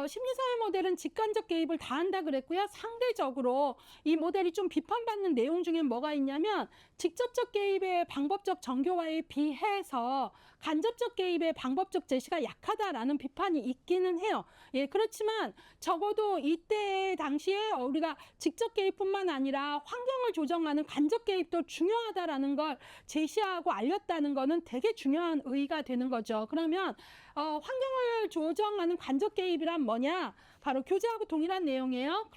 심리사회 모델은 직간접 개입을 다 한다 그랬고요. 상대적으로 이 모델이 좀 비판받는 내용 중에 뭐가 있냐면 직접적 개입의 방법적 정교화에 비해서 간접적 개입의 방법적 제시가 약하다라는 비판이 있기는 해요. 예, 그렇지만 적어도 이때 당시에 우리가 직접 개입뿐만 아니라 환경을 조정하는 간접 개입도 중요하다라는 걸 제시하고 알렸다는 거는 되게 중요한 의의가 되는 거죠. 그러면 환경을 조정하는 간접 개입이란 뭐냐? 바로 교재하고 동일한 내용이에요.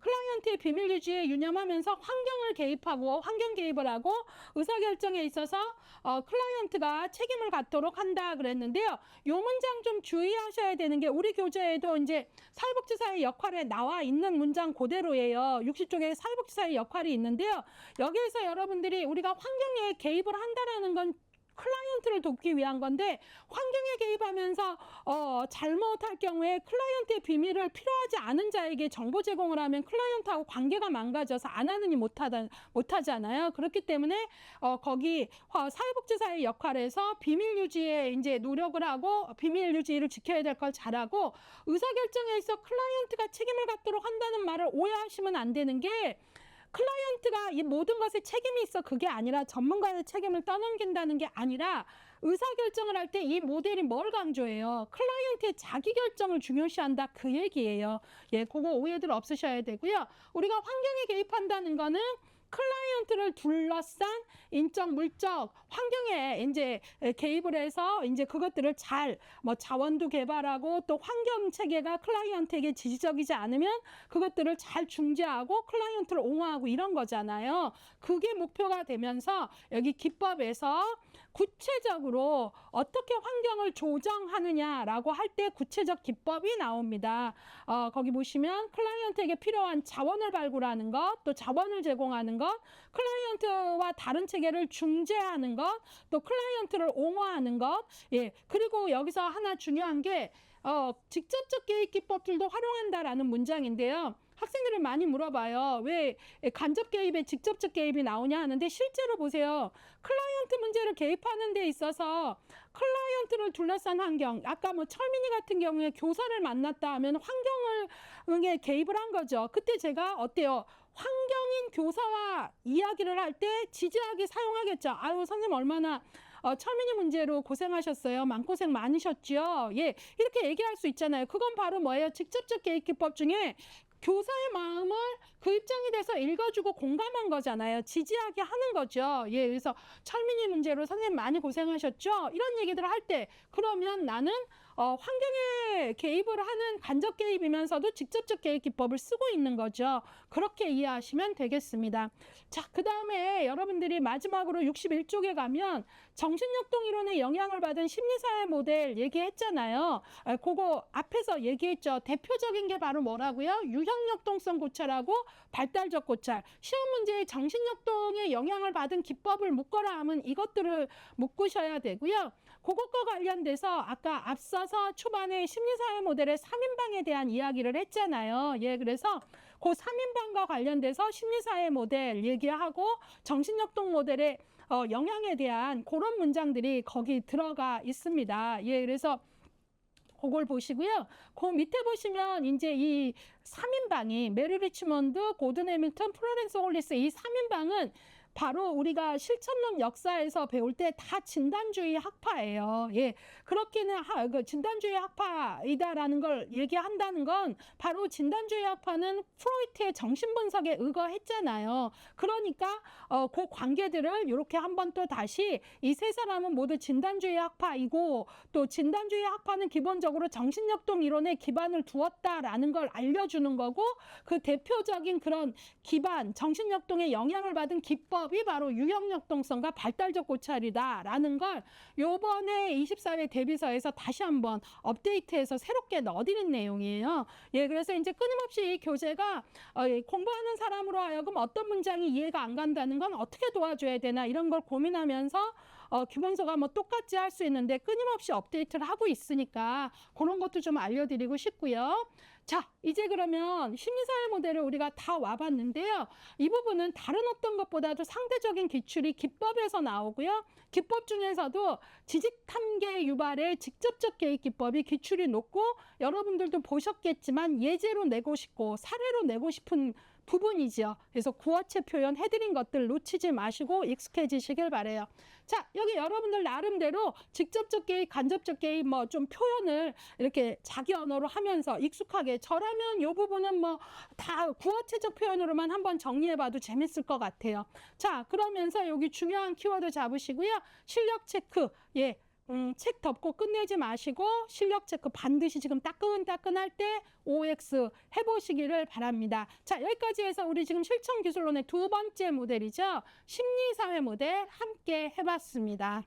클라이언트의 비밀 유지에 유념하면서 환경을 개입하고 환경 개입을 하고 의사결정에 있어서 클라이언트가 책임을 갖도록 한다 그랬는데요. 요 문장 좀 주의하셔야 되는 게 우리 교재에도 이제 사회복지사의 역할에 나와 있는 문장 그대로예요. 60쪽에 사회복지사의 역할이 있는데요. 여기에서 여러분들이 우리가 환경에 개입을 한다라는 건 클라이언트를 돕기 위한 건데 환경에 개입하면서 잘못할 경우에 클라이언트의 비밀을 필요하지 않은 자에게 정보 제공을 하면 클라이언트하고 관계가 망가져서 안 하느니 못하잖아요. 그렇기 때문에 거기 사회복지사의 역할에서 비밀 유지에 이제 노력을 하고 비밀 유지를 지켜야 될 걸 잘하고 의사결정에 있어 클라이언트가 책임을 갖도록 한다는 말을 오해하시면 안 되는 게 클라이언트가 이 모든 것에 책임이 있어 그게 아니라 전문가의 책임을 떠넘긴다는 게 아니라 의사결정을 할 때 이 모델이 뭘 강조해요? 클라이언트의 자기결정을 중요시한다 그 얘기예요. 예, 그거 오해들 없으셔야 되고요. 우리가 환경에 개입한다는 거는 클라이언트를 둘러싼 인적, 물적, 환경에 이제 개입을 해서 이제 그것들을 잘 뭐 자원도 개발하고 또 환경 체계가 클라이언트에게 지지적이지 않으면 그것들을 잘 중재하고 클라이언트를 옹호하고 이런 거잖아요. 그게 목표가 되면서 여기 기법에서 구체적으로 어떻게 환경을 조정하느냐라고 할 때 구체적 기법이 나옵니다. 거기 보시면 클라이언트에게 필요한 자원을 발굴하는 것, 또 자원을 제공하는 것, 클라이언트와 다른 체계를 중재하는 것, 또 클라이언트를 옹호하는 것, 예, 그리고 여기서 하나 중요한 게 직접적 개입 기법들도 활용한다라는 문장인데요. 학생들을 많이 물어봐요. 왜 간접 개입에 직접적 개입이 나오냐 하는데 실제로 보세요. 클라이언트 문제를 개입하는 데 있어서 클라이언트를 둘러싼 환경, 아까 뭐 철민이 같은 경우에 교사를 만났다 하면 환경에 개입을 한 거죠. 그때 제가 어때요? 환경인 교사와 이야기를 할 때 지지하게 사용하겠죠. 아유, 선생님 얼마나 철민이 문제로 고생하셨어요. 마음고생 많으셨죠. 예, 이렇게 얘기할 수 있잖아요. 그건 바로 뭐예요? 직접적 개입 기법 중에 교사의 마음을 그 입장이 돼서 읽어주고 공감한 거잖아요. 지지하게 하는 거죠. 예, 그래서 철민이 문제로 선생님 많이 고생하셨죠? 이런 얘기들을 할 때 그러면 나는 환경에 개입을 하는 간접 개입이면서도 직접적 개입 기법을 쓰고 있는 거죠. 그렇게 이해하시면 되겠습니다. 자, 그 다음에 여러분들이 마지막으로 61쪽에 가면 정신역동 이론의 영향을 받은 심리사회 모델 얘기했잖아요. 그거 앞에서 얘기했죠. 대표적인 게 바로 뭐라고요? 유형역동성 고찰하고 발달적 고찰. 시험 문제에 정신역동의 영향을 받은 기법을 묶어라 하면 이것들을 묶으셔야 되고요. 그것과 관련돼서 아까 앞서서 초반에 심리사회 모델의 3인방에 대한 이야기를 했잖아요. 예, 그래서 그 3인방과 관련돼서 심리사회 모델 얘기하고 정신역동 모델의 영향에 대한 그런 문장들이 거기 들어가 있습니다. 예, 그래서 그걸 보시고요. 그 밑에 보시면 이제 이 3인방이 메리 리치먼드, 고든 해밀턴, 플로렌스 홀리스 이 3인방은 바로 우리가 실천론 역사에서 배울 때 다 진단주의 학파예요. 예, 그렇기는 진단주의 학파이다라는 걸 얘기한다는 건 바로 진단주의 학파는 프로이트의 정신분석에 의거했잖아요. 그러니까 그 관계들을 이렇게 한번 또 다시 이 세 사람은 모두 진단주의 학파이고 또 진단주의 학파는 기본적으로 정신역동 이론에 기반을 두었다라는 걸 알려주는 거고 그 대표적인 그런 기반, 정신역동에 영향을 받은 기법이 바로 유형역동성과 발달적 고찰이다라는 걸 요번에 24회 대비서에서 다시 한번 업데이트해서 새롭게 넣어드린 내용이에요. 예, 그래서 이제 끊임없이 이 교재가 공부하는 사람으로 하여금 어떤 문장이 이해가 안 간다는 건 어떻게 도와줘야 되나 이런 걸 고민하면서 기본서가 뭐 똑같이 할 수 있는데 끊임없이 업데이트를 하고 있으니까 그런 것도 좀 알려드리고 싶고요. 자, 이제 그러면 심리사회 모델을 우리가 다 와봤는데요. 이 부분은 다른 어떤 것보다도 상대적인 기출이 기법에서 나오고요. 기법 중에서도 지식탐계 유발의 직접적 개입 기법이 기출이 높고 여러분들도 보셨겠지만 예제로 내고 싶고 사례로 내고 싶은 부분이죠. 그래서 구어체 표현 해드린 것들 놓치지 마시고 익숙해지시길 바래요. 자, 여기 여러분들 나름대로 직접적 개입, 간접적 개입 뭐 좀 표현을 이렇게 자기 언어로 하면서 익숙하게 저라면 이 부분은 뭐 다 구어체적 표현으로만 한번 정리해봐도 재밌을 것 같아요. 자, 그러면서 여기 중요한 키워드 잡으시고요. 실력 체크, 예. 책 덮고 끝내지 마시고 실력 체크 반드시 지금 따끈따끈할 때 OX 해보시기를 바랍니다. 자, 여기까지 해서 우리 지금 실천기술론의 두 번째 모델이죠. 심리사회 모델 함께 해봤습니다.